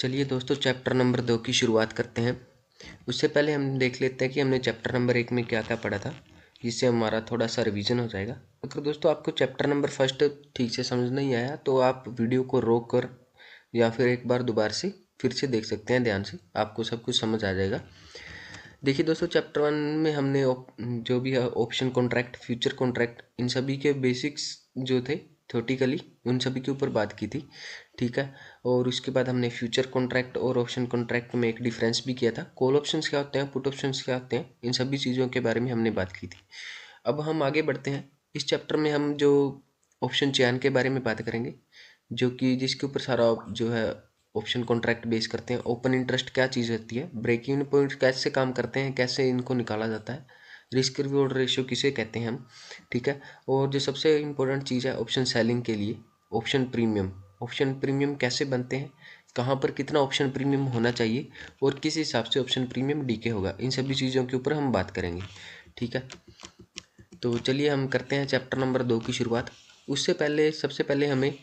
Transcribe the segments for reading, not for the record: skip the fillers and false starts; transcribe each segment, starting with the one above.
चलिए दोस्तों, chapter number 2 की शुरुआत करते हैं। उससे पहले हम देख लेते हैं कि हमने चैप्टर नंबर 1 में क्या क्या पढ़ा था, जिससे हमारा थोड़ा सा रिवीजन हो जाएगा। अगर दोस्तों आपको चैप्टर नंबर फर्स्ट ठीक से समझ नहीं आया तो आप वीडियो को रोक कर या फिर एक बार दोबारा से फिर से देख सकते हैं ध्यान से, आपको सब कुछ समझ आ जाएगा। देखिए दोस्तों, चैप्टर 1 में हमने जो भी है ऑप्शन कॉन्ट्रैक्ट, फ्यूचर कॉन्ट्रैक्ट, इन सभी के बेसिक्स जो थे थ्योरेटिकली उन सभी के ऊपर बात की थी, ठीक है। और उसके बाद हमने फ्यूचर कॉन्ट्रैक्ट और ऑप्शन कॉन्ट्रैक्ट में एक डिफरेंस भी किया था। कॉल ऑप्शंस क्या होते हैं, पुट ऑप्शंस क्या होते हैं, इन सभी चीज़ों के बारे में हमने बात की थी। अब हम आगे बढ़ते हैं। इस चैप्टर में हम जो ऑप्शन चयन के बारे में बात करेंगे, जो कि जिसके ऊपर सारा जो है ऑप्शन कॉन्ट्रैक्ट बेस करते हैं। ओपन इंटरेस्ट क्या चीज़ होती है, ब्रेक इवन पॉइंट कैसे काम करते हैं, कैसे इनको निकाला जाता है, रिस्क रिवॉर्ड रेशियो किसे कहते हैं हम, ठीक है। और जो सबसे इम्पोर्टेंट चीज़ है ऑप्शन सेलिंग के लिए, ऑप्शन प्रीमियम। ऑप्शन प्रीमियम कैसे बनते हैं, कहाँ पर कितना ऑप्शन प्रीमियम होना चाहिए और किस हिसाब से ऑप्शन प्रीमियम डीके होगा, इन सभी चीज़ों के ऊपर हम बात करेंगे, ठीक है। तो चलिए हम करते हैं चैप्टर नंबर 2 की शुरुआत। उससे पहले सबसे पहले हमें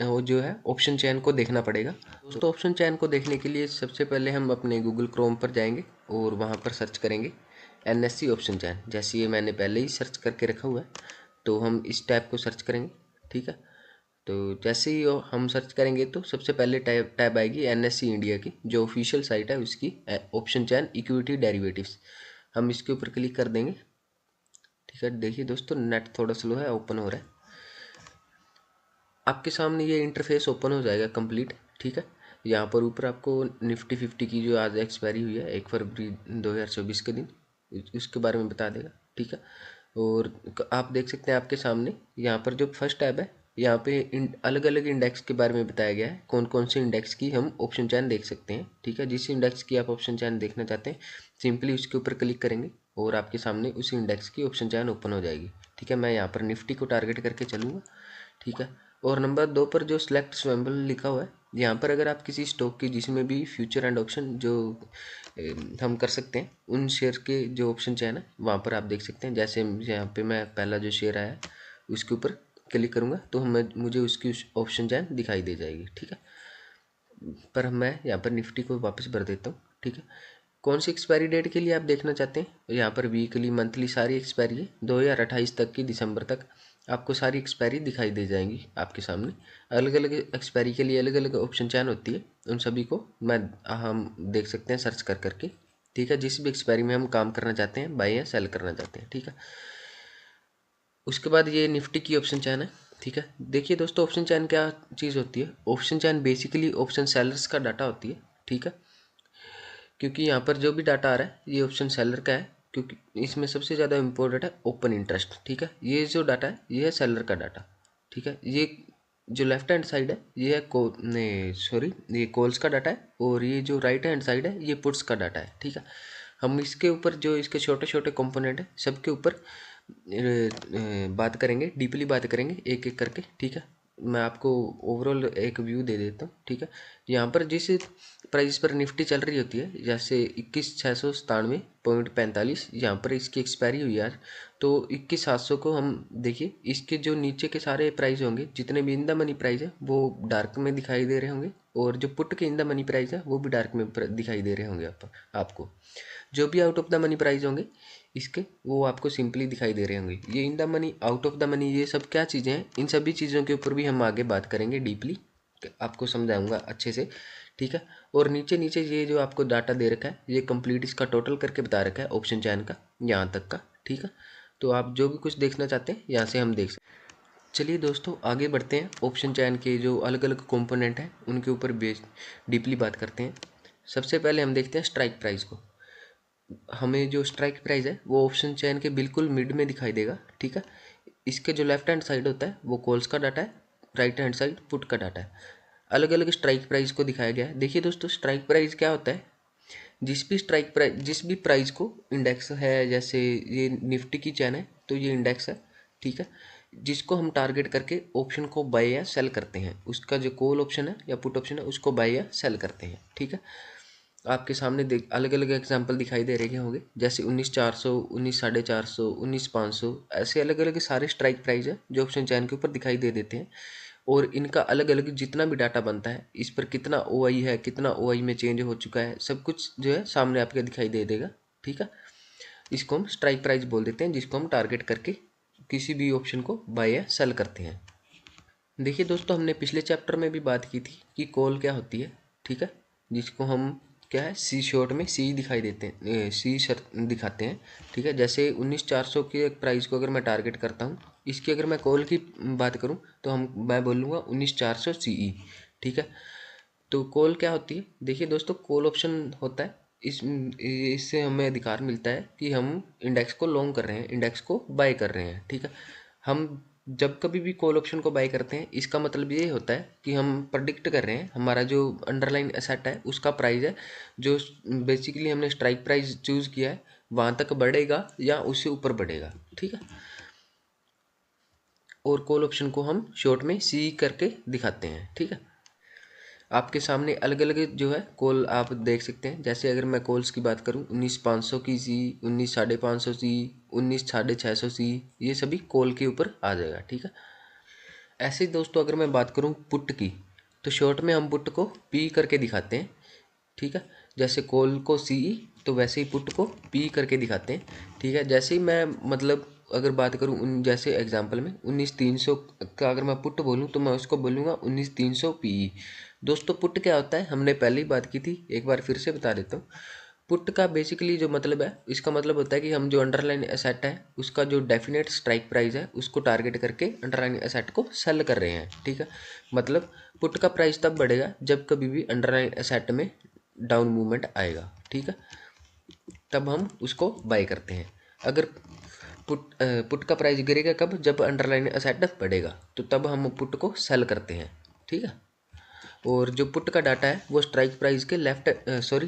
वो जो है ऑप्शन चयन को देखना पड़ेगा। दोस्तों ऑप्शन चयन को देखने के लिए सबसे पहले हम अपने गूगल क्रोम पर जाएंगे और वहाँ पर सर्च करेंगे एनएससी ऑप्शन चयन। जैसे ये मैंने पहले ही सर्च करके रखा हुआ है, तो हम इस टैब को सर्च करेंगे, ठीक है। तो जैसे ही हम सर्च करेंगे तो सबसे पहले टैब आएगी एनएससी इंडिया की, जो ऑफिशियल साइट है उसकी, ऑप्शन चयन इक्विटी डेरिवेटिव्स। हम इसके ऊपर क्लिक कर देंगे, ठीक है। देखिए दोस्तों, नेट थोड़ा स्लो है, ओपन हो रहा है। आपके सामने ये इंटरफेस ओपन हो जाएगा कंप्लीट, ठीक है। यहाँ पर ऊपर आपको निफ्टी 50 की जो आज एक्सपायरी हुई है 1 फरवरी 2024 के दिन, उसके बारे में बता देगा, ठीक है। और आप देख सकते हैं आपके सामने यहाँ पर जो फर्स्ट टैब है, यहाँ पे अलग अलग इंडेक्स के बारे में बताया गया है, कौन कौन से इंडेक्स की हम ऑप्शन चैन देख सकते हैं, ठीक है। जिस इंडेक्स की आप ऑप्शन चैन देखना चाहते हैं सिंपली उसके ऊपर क्लिक करेंगे और आपके सामने उस इंडेक्स की ऑप्शन चैन ओपन हो जाएगी, ठीक है। मैं यहाँ पर निफ्टी को टारगेट करके चलूँगा, ठीक है। और नंबर 2 पर जो सिलेक्ट स्वैम्बल लिखा हुआ है, यहाँ पर अगर आप किसी स्टॉक की जिसमें भी फ्यूचर एंड ऑप्शन जो हम कर सकते हैं, उन शेयर के जो ऑप्शन चयन है वहाँ पर आप देख सकते हैं। जैसे यहाँ पे मैं पहला जो शेयर आया है उसके ऊपर क्लिक करूँगा तो मुझे उसकी ऑप्शन चयन दिखाई दे जाएगी, ठीक है। पर मैं यहाँ पर निफ्टी को वापस भर देता हूँ, ठीक है। कौन सी एक्सपायरी डेट के लिए आप देखना चाहते हैं, यहाँ पर वीकली मंथली सारी एक्सपायरी है 2028 तक की, दिसंबर तक आपको सारी एक्सपायरी दिखाई दे जाएंगी आपके सामने। अलग अलग एक्सपायरी के लिए अलग अलग ऑप्शन चयन होती है, उन सभी को हम देख सकते हैं सर्च कर करके, ठीक है। जिस भी एक्सपायरी में हम काम करना चाहते हैं, बाय या सेल करना चाहते हैं, ठीक है। उसके बाद ये निफ्टी की ऑप्शन चयन है, ठीक है। देखिए दोस्तों, ऑप्शन चयन क्या चीज़ होती है, ऑप्शन चयन बेसिकली ऑप्शन सेलर्स का डाटा होती है, ठीक है। क्योंकि यहाँ पर जो भी डाटा आ रहा है ये ऑप्शन सेलर का है, क्योंकि इसमें सबसे ज़्यादा इम्पोर्टेंट है ओपन इंटरेस्ट, ठीक है। ये जो डाटा है ये है सेलर का डाटा, ठीक है। ये जो लेफ्ट हैंड साइड है ये है ये कॉल्स का डाटा है, और ये जो राइट हैंड साइड है ये पुट्स का डाटा है, ठीक है। हम इसके ऊपर जो इसके छोटे छोटे कंपोनेंट है सबके ऊपर बात करेंगे, डीपली बात करेंगे एक एक करके, ठीक है। मैं आपको ओवरऑल एक व्यू दे देता हूँ, ठीक है। यहाँ पर जिस प्राइस पर निफ्टी चल रही होती है, जैसे 21,697.45 यहाँ पर इसकी एक्सपायरी हुई आज, तो 21,700 को हम देखिए, इसके जो नीचे के सारे प्राइस होंगे जितने भी इन द मनी प्राइस है वो डार्क में दिखाई दे रहे होंगे, और जो पुट के इन द मनी प्राइस है वो भी डार्क में दिखाई दे रहे होंगे आपको। जो भी out of the money price होंगे इसके, वो आपको सिंपली दिखाई दे रहे होंगे। ये in the money, out of the money, ये सब क्या चीज़ें हैं, इन सभी चीज़ों के ऊपर भी हम आगे बात करेंगे डीपली, आपको समझाऊंगा अच्छे से, ठीक है। और नीचे नीचे ये जो आपको डाटा दे रखा है ये कंप्लीट इसका टोटल करके बता रखा है ऑप्शन चयन का, यहाँ तक का, ठीक है। तो आप जो भी कुछ देखना चाहते हैं यहाँ से हम देख सकते हैं। चलिए दोस्तों आगे बढ़ते हैं, ऑप्शन चयन के जो अलग अलग कंपोनेंट हैं उनके ऊपर डीपली बात करते हैं। सबसे पहले हम देखते हैं स्ट्राइक प्राइस को। हमें जो स्ट्राइक प्राइस है वो ऑप्शन चयन के बिल्कुल मिड में दिखाई देगा, ठीक है। इसके जो लेफ्ट हैंड साइड होता है वो कॉल्स का डाटा है, राइट हैंड साइड पुट का डाटा है। अलग अलग स्ट्राइक प्राइस को दिखाया गया है। देखिए दोस्तों, स्ट्राइक प्राइस क्या होता है, जिस भी प्राइस को इंडेक्स है, जैसे ये निफ्टी की चैन है तो ये इंडेक्स है, ठीक है। जिसको हम टारगेट करके ऑप्शन को बाय या सेल करते हैं, उसका जो कॉल ऑप्शन है या पुट ऑप्शन है उसको बाय या सेल करते हैं, ठीक है। आपके सामने देख अलग अलग एग्जांपल दिखाई दे रहे होंगे, जैसे 19,400, 19,450, 19,500, ऐसे अलग अलग सारे स्ट्राइक प्राइस है जो ऑप्शन चैन के ऊपर दिखाई दे देते हैं। और इनका अलग अलग जितना भी डाटा बनता है, इस पर कितना ओआई है, कितना ओआई में चेंज हो चुका है, सब कुछ जो है सामने आपके दिखाई दे देगा। ठीक है, इसको हम स्ट्राइक प्राइस बोल देते हैं, जिसको हम टारगेट करके किसी भी ऑप्शन को बाय या सेल करते हैं। देखिए दोस्तों, हमने पिछले चैप्टर में भी बात की थी कि कॉल क्या होती है। ठीक है, जिसको हम क्या है सी शॉर्ट में सी दिखाई देते हैं, सी शर्त दिखाते हैं। ठीक है, जैसे 19,400 के प्राइस को अगर मैं टारगेट करता हूँ, इसकी अगर मैं कॉल की बात करूँ तो मैं बोलूँगा 19,400 CE। ठीक है, तो कॉल क्या होती है? देखिए दोस्तों, कॉल ऑप्शन होता है, इससे हमें अधिकार मिलता है कि हम इंडेक्स को लॉन्ग कर रहे हैं, इंडेक्स को बाय कर रहे हैं। ठीक है, हम जब कभी भी कॉल ऑप्शन को बाय करते हैं, इसका मतलब ये होता है कि हम प्रेडिक्ट कर रहे हैं हमारा जो अंडरलाइन एसेट है उसका प्राइस है, जो बेसिकली हमने स्ट्राइक प्राइस चूज़ किया है वहाँ तक बढ़ेगा या उससे ऊपर बढ़ेगा। ठीक है, और कॉल ऑप्शन को हम शॉर्ट में सी करके दिखाते हैं। ठीक है, आपके सामने अलग अलग जो है कॉल आप देख सकते हैं। जैसे अगर मैं कॉल्स की बात करूं, 19,500 की सी, 19,550 सी, 19,650 सी, ये सभी कॉल के ऊपर आ जाएगा। ठीक है, ऐसे ही दोस्तों अगर मैं बात करूं पुट की, तो शॉर्ट में हम पुट को पी करके दिखाते हैं। ठीक है, जैसे कॉल को सी तो वैसे ही पुट को पी करके दिखाते हैं। ठीक है, जैसे ही मैं मतलब अगर बात करूं उन जैसे एग्जांपल में 19,300 का अगर मैं पुट बोलूं तो मैं उसको बोलूँगा 19,300 पी। दोस्तों पुट क्या होता है हमने पहले ही बात की थी, एक बार फिर से बता देता हूँ। पुट का बेसिकली जो मतलब है, इसका मतलब होता है कि हम जो अंडरलाइन एसेट है उसका जो डेफिनेट स्ट्राइक प्राइस है उसको टारगेट करके अंडरलाइन एसेट को सेल कर रहे हैं। ठीक है, मतलब पुट का प्राइस तब बढ़ेगा जब कभी भी अंडरलाइन एसेट में डाउन मूवमेंट आएगा। ठीक है, तब हम उसको बाय करते हैं। अगर पुट का प्राइस गिरेगा कब? जब अंडरलाइन एसेट बढ़ेगा, तो तब हम पुट को सेल करते हैं। ठीक है, और जो पुट का डाटा है वो स्ट्राइक प्राइस के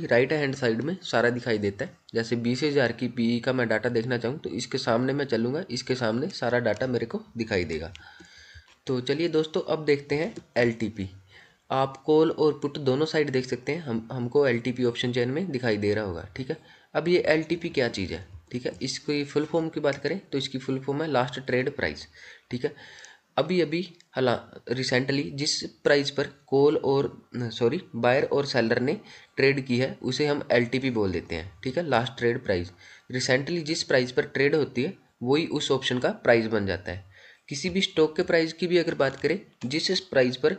राइट हैंड साइड में सारा दिखाई देता है। जैसे 20,000 की पीई का मैं डाटा देखना चाहूँ तो इसके सामने मैं चलूँगा, इसके सामने सारा डाटा मेरे को दिखाई देगा। तो चलिए दोस्तों, अब देखते हैं एलटीपी। आप कॉल और पुट दोनों साइड देख सकते हैं, हमको एलटीपी ऑप्शन चेन में दिखाई दे रहा होगा। ठीक है, अब ये एलटीपी क्या चीज़ है? ठीक है, इसकी फुल फॉर्म की बात करें तो इसकी फुल फॉर्म है लास्ट ट्रेड प्राइस। ठीक है, अभी अभी हला रिसेंटली जिस प्राइस पर कॉल और बायर और सेलर ने ट्रेड की है उसे हम एलटीपी बोल देते हैं। ठीक है, लास्ट ट्रेड प्राइस। रिसेंटली जिस प्राइस पर ट्रेड होती है वही उस ऑप्शन का प्राइस बन जाता है। किसी भी स्टॉक के प्राइस की भी अगर बात करें, जिस प्राइस पर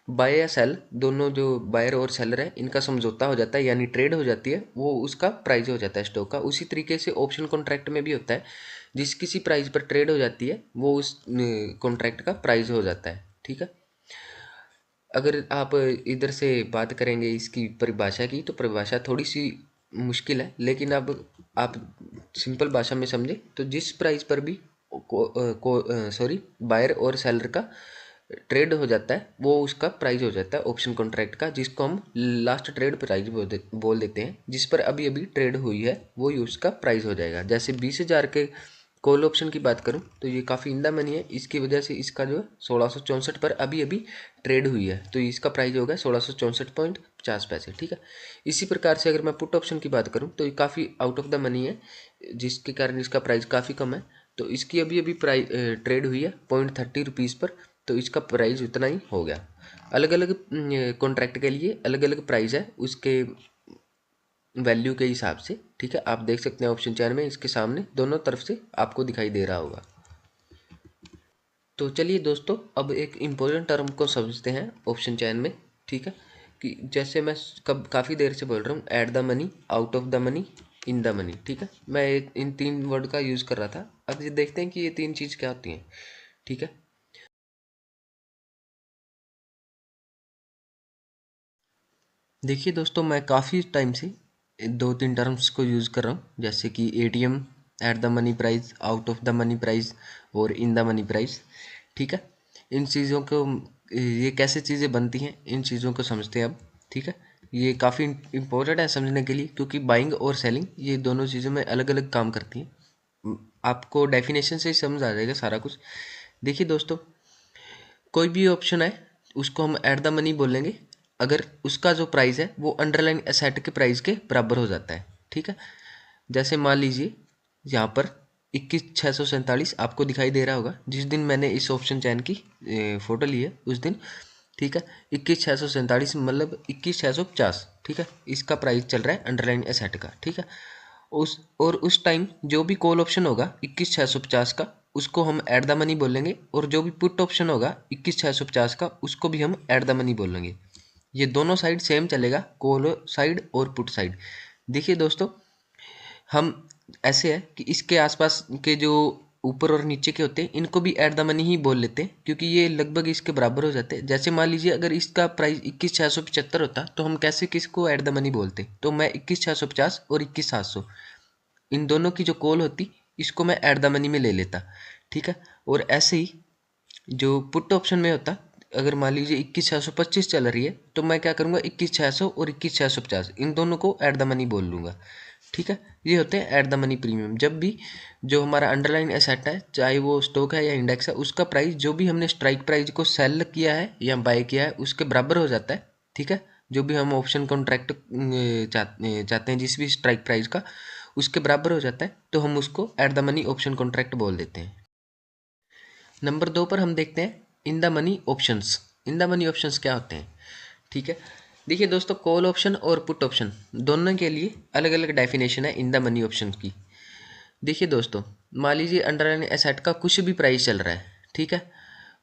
बाय या सेल दोनों जो बायर और सेलर है इनका समझौता हो जाता है यानी ट्रेड हो जाती है, वो उसका प्राइस हो जाता है स्टॉक का। उसी तरीके से ऑप्शन कॉन्ट्रैक्ट में भी होता है, जिस किसी प्राइस पर ट्रेड हो जाती है वो उस कॉन्ट्रैक्ट का प्राइस हो जाता है। ठीक है, अगर आप इधर से बात करेंगे इसकी परिभाषा की, तो परिभाषा थोड़ी सी मुश्किल है, लेकिन अब आप सिंपल भाषा में समझे तो जिस प्राइस पर भी बायर और सेलर का ट्रेड हो जाता है वो उसका प्राइस हो जाता है ऑप्शन कॉन्ट्रैक्ट का, जिसको हम लास्ट ट्रेड प्राइस बोल देते हैं। जिस पर अभी अभी ट्रेड हुई है वही उसका प्राइस हो जाएगा। जैसे 20,000 के कॉल ऑप्शन की बात करूं तो ये काफ़ी इंदा मनी है, इसकी वजह से इसका जो 1664 पर अभी अभी ट्रेड हुई है, तो इसका प्राइस होगा 1664.50 पैसे। ठीक है, इसी प्रकार से अगर मैं पुट ऑप्शन की बात करूं तो ये काफ़ी आउट ऑफ द मनी है, जिसके कारण इसका प्राइस काफ़ी कम है। तो इसकी अभी अभी प्राइस ट्रेड हुई है ₹0.30 पर, तो इसका प्राइस उतना ही हो गया। अलग अलग कॉन्ट्रैक्ट के लिए अलग अलग प्राइस है उसके वैल्यू के हिसाब से। ठीक है, आप देख सकते हैं ऑप्शन चेन में इसके सामने दोनों तरफ से आपको दिखाई दे रहा होगा। तो चलिए दोस्तों, अब एक इम्पोर्टेंट टर्म को समझते हैं ऑप्शन चेन में। ठीक है, कि जैसे मैं काफ़ी देर से बोल रहा हूँ, at the money, out of the money, in the money. ठीक है, मैं इन तीन वर्ड का यूज़ कर रहा था। अब ये देखते हैं कि ये तीन चीज़ क्या होती हैं। ठीक है, देखिए दोस्तों, मैं काफ़ी टाइम से दो तीन टर्म्स को यूज़ कर रहा हूँ, जैसे कि ATM, at the money price, out of the money price और इन द मनी प्राइस। ठीक है, इन चीज़ों को ये कैसे चीज़ें बनती हैं इन चीज़ों को समझते हैं अब। ठीक है, ये काफ़ी इम्पोर्टेंट है समझने के लिए, क्योंकि बाइंग और सेलिंग ये दोनों चीज़ों में अलग अलग काम करती हैं। आपको डेफिनेशन से ही समझ आ जाएगा सारा कुछ। देखिए दोस्तों, कोई भी ऑप्शन है उसको हम एट द मनी बोलेंगे अगर उसका जो प्राइस है वो अंडरलाइन एसेट के प्राइस के बराबर हो जाता है। ठीक है, जैसे मान लीजिए यहाँ पर 21,647 आपको दिखाई दे रहा होगा जिस दिन मैंने इस ऑप्शन चैन की फ़ोटो ली है उस दिन, ठीक है। 21,647 मतलब 21,650, ठीक है, इसका प्राइस चल रहा है अंडरलाइन एसेट का, ठीक है। उस टाइम जो भी कॉल ऑप्शन होगा 21,650 का, उसको हम ऐट द मनी बोलेंगे, और जो भी पुट ऑप्शन होगा 21,650 का, उसको भी हम ऐट द मनी बोलेंगे। ये दोनों साइड सेम चलेगा, कॉल साइड और पुट साइड। देखिए दोस्तों, हम ऐसे है कि इसके आसपास के जो ऊपर और नीचे के होते हैं इनको भी ऐट द मनी ही बोल लेते हैं, क्योंकि ये लगभग इसके बराबर हो जाते हैं। जैसे मान लीजिए अगर इसका प्राइस 21,675 होता तो हम कैसे किसको ऐट द मनी बोलते, तो मैं 21,650 और 21,700 इन दोनों की जो कॉल होती इसको मैं ऐट द मनी में ले लेता, ठीक है। और ऐसे ही जो पुट ऑप्शन में होता, अगर मान लीजिए 21,625 चल रही है तो मैं क्या करूँगा, 21,600 और 21,650 इन दोनों को ऐट द मनी बोल लूँगा, ठीक है। ये होते हैं ऐट द मनी प्रीमियम। जब भी जो हमारा अंडरलाइन एसेट है, चाहे वो स्टॉक है या इंडेक्स है, उसका प्राइस जो भी हमने स्ट्राइक प्राइस को सेल किया है या बाय किया है उसके बराबर हो जाता है, ठीक है। जो भी हम ऑप्शन कॉन्ट्रैक्ट चाहते हैं जिस भी स्ट्राइक प्राइस का, उसके बराबर हो जाता है तो हम उसको at the money option contract बोल देते हैं। नंबर 2 पर हम देखते हैं in the money options. In the money options क्या होते हैं, ठीक है। देखिए दोस्तों, कॉल ऑप्शन और पुट ऑप्शन दोनों के लिए अलग अलग डेफिनेशन है इन द मनी ऑप्शन की। देखिए दोस्तों, मान लीजिए अंडरलाइन एसेट का कुछ भी प्राइस चल रहा है, ठीक है,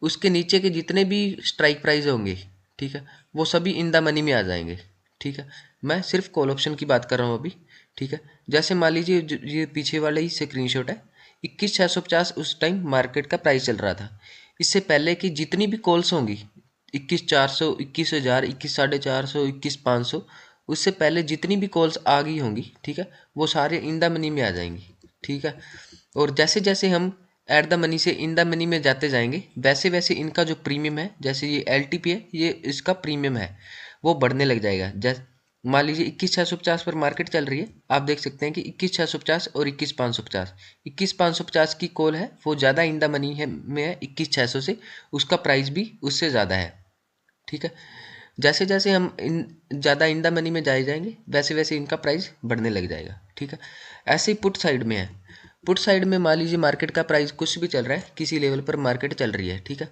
उसके नीचे के जितने भी स्ट्राइक प्राइस होंगे, ठीक है, वो सभी इन द मनी में आ जाएंगे, ठीक है। मैं सिर्फ कॉल ऑप्शन की बात कर रहा हूँ अभी, ठीक है। जैसे मान लीजिए ये पीछे वाला ही स्क्रीनशॉट है, 21,650 उस टाइम मार्केट का प्राइस चल रहा था। इससे पहले की जितनी भी कॉल्स होंगी 21,400, 21,000, 21,450, 21,500, उससे पहले जितनी भी कॉल्स आ गई होंगी, ठीक है, वो सारे इन द मनी में आ जाएंगी, ठीक है। और जैसे जैसे हम ऐट द मनी से इन द मनी में जाते जाएंगे वैसे वैसे इनका जो प्रीमियम है, जैसे ये LTP है, ये इसका प्रीमियम है, वो बढ़ने लग जाएगा। जैसे मान लीजिए 21,650 पर मार्केट चल रही है, आप देख सकते हैं कि 21,650 और 21,550, 21,550 की कॉल है वो ज़्यादा इन द मनी है में है 21,600 से, उसका प्राइस भी उससे ज़्यादा है, ठीक है। जैसे जैसे हम इन ज़्यादा इन द मनी में जाए जाएंगे वैसे वैसे इनका प्राइस बढ़ने लग जाएगा, ठीक है। ऐसे ही पुट साइड में है। पुट साइड में मान लीजिए मार्केट का प्राइस कुछ भी चल रहा है, किसी लेवल पर मार्केट चल रही है, ठीक है।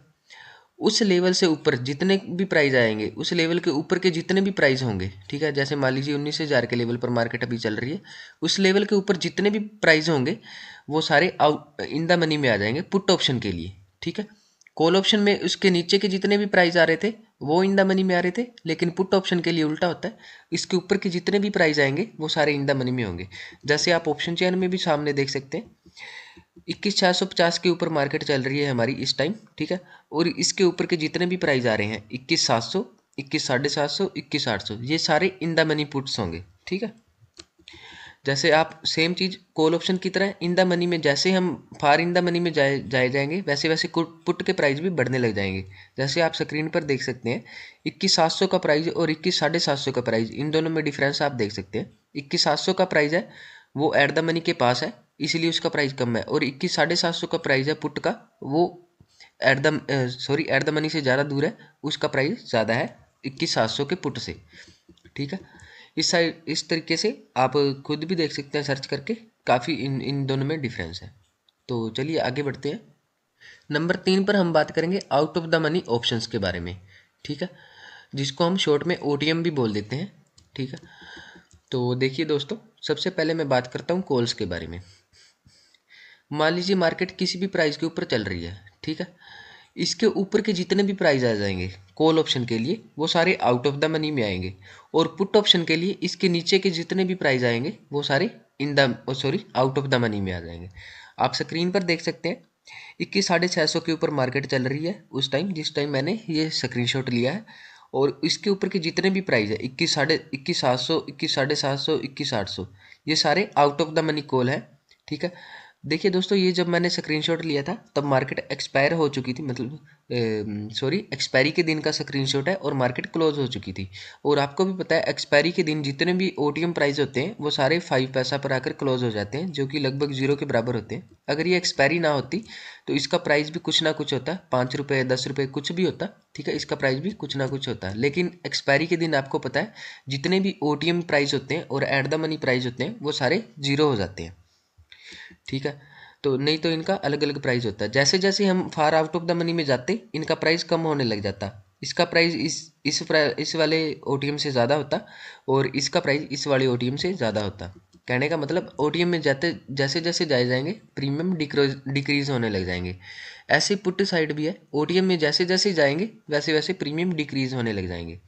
उस लेवल से ऊपर जितने भी प्राइस आएंगे, उस लेवल के ऊपर के जितने भी प्राइस होंगे, ठीक है, जैसे मान लीजिए 19,000 के लेवल पर मार्केट अभी चल रही है, उस लेवल के ऊपर जितने भी प्राइस होंगे वो सारे आउट इन द मनी में आ जाएंगे पुट ऑप्शन के लिए, ठीक है। कॉल ऑप्शन में उसके नीचे के जितने भी प्राइस आ रहे थे वो इन द मनी में आ रहे थे, लेकिन पुट ऑप्शन के लिए उल्टा होता है, इसके ऊपर के जितने भी प्राइस आएंगे वो सारे इन द मनी में होंगे। जैसे आप ऑप्शन चेन में भी सामने देख सकते हैं, 21,450 के ऊपर मार्केट चल रही है हमारी इस टाइम, ठीक है, और इसके ऊपर के जितने भी प्राइस आ रहे हैं 21,700, 21,750, 21,800, ये सारे इन द मनी पुट्स होंगे, ठीक है। जैसे आप सेम चीज़ कॉल ऑप्शन की तरह इन द मनी में, जैसे हम फार इन द मनी में जाए जाएंगे वैसे वैसे पुट के प्राइस भी बढ़ने लग जाएंगे। जैसे आप स्क्रीन पर देख सकते हैं 21,700 का प्राइस और 21,750 का प्राइस, इन दोनों में डिफरेंस आप देख सकते हैं। 21,700 का प्राइस है वो ऐट द मनी के पास है, इसीलिए उसका प्राइस कम है, और 21,750 का प्राइस है पुट का, वो ऐट द मनी से ज़्यादा दूर है, उसका प्राइस ज़्यादा है 21,700 के पुट से, ठीक है। इस तरीके से आप खुद भी देख सकते हैं सर्च करके, काफ़ी इन इन दोनों में डिफरेंस है। तो चलिए आगे बढ़ते हैं। नंबर 3 पर हम बात करेंगे out of the money options के बारे में, ठीक है, जिसको हम शॉर्ट में OTM भी बोल देते हैं, ठीक है। तो देखिए दोस्तों, सबसे पहले मैं बात करता हूँ कॉल्स के बारे में। मान लीजिए मार्केट किसी भी प्राइस के ऊपर चल रही है, ठीक है, इसके ऊपर के जितने भी प्राइस आ जाएंगे कॉल ऑप्शन के लिए वो सारे आउट ऑफ द मनी में आएंगे, और पुट ऑप्शन के लिए इसके नीचे के जितने भी प्राइस आएंगे वो सारे आउट ऑफ द मनी में आ जाएंगे। आप स्क्रीन पर देख सकते हैं 21,650 के ऊपर मार्केट चल रही है उस टाइम, जिस टाइम मैंने ये स्क्रीनशॉट लिया है, और इसके ऊपर के जितने भी प्राइस है 21,750, 21,750, 21,800, ये सारे out of the money call है, ठीक है। देखिए दोस्तों, ये जब मैंने स्क्रीनशॉट लिया था तब मार्केट एक्सपायर हो चुकी थी, मतलब एक्सपायरी के दिन का स्क्रीनशॉट है, और मार्केट क्लोज हो चुकी थी। और आपको भी पता है एक्सपायरी के दिन जितने भी OTM प्राइस होते हैं वो सारे 5 पैसा पर आकर क्लोज हो जाते हैं, जो कि लगभग 0 के बराबर होते हैं। अगर ये एक्सपायरी ना होती तो इसका प्राइस भी कुछ ना कुछ होता, 5 रुपये, 10 रुपये, कुछ भी होता, ठीक है, इसका प्राइस भी कुछ ना कुछ होता है। लेकिन एक्सपायरी के दिन आपको पता है जितने भी OTM प्राइस होते हैं और एट द मनी प्राइस होते हैं वो सारे 0 हो जाते हैं, ठीक है। तो नहीं तो इनका अलग अलग प्राइस होता है। जैसे जैसे हम far out of the money में जाते इनका प्राइस कम होने लग जाता। इसका प्राइस इस वाले ओटीएम से ज़्यादा होता और इसका प्राइस इस वाले ओटीएम से ज़्यादा होता। कहने का मतलब ओटीएम में जाते जैसे जैसे जाए जाएंगे प्रीमियम डिक्रीज होने लग जाएंगे। ऐसे पुट साइड भी है, ओटीएम में जैसे जैसे जाएंगे वैसे वैसे प्रीमियम डिक्रीज होने लग जाएंगे।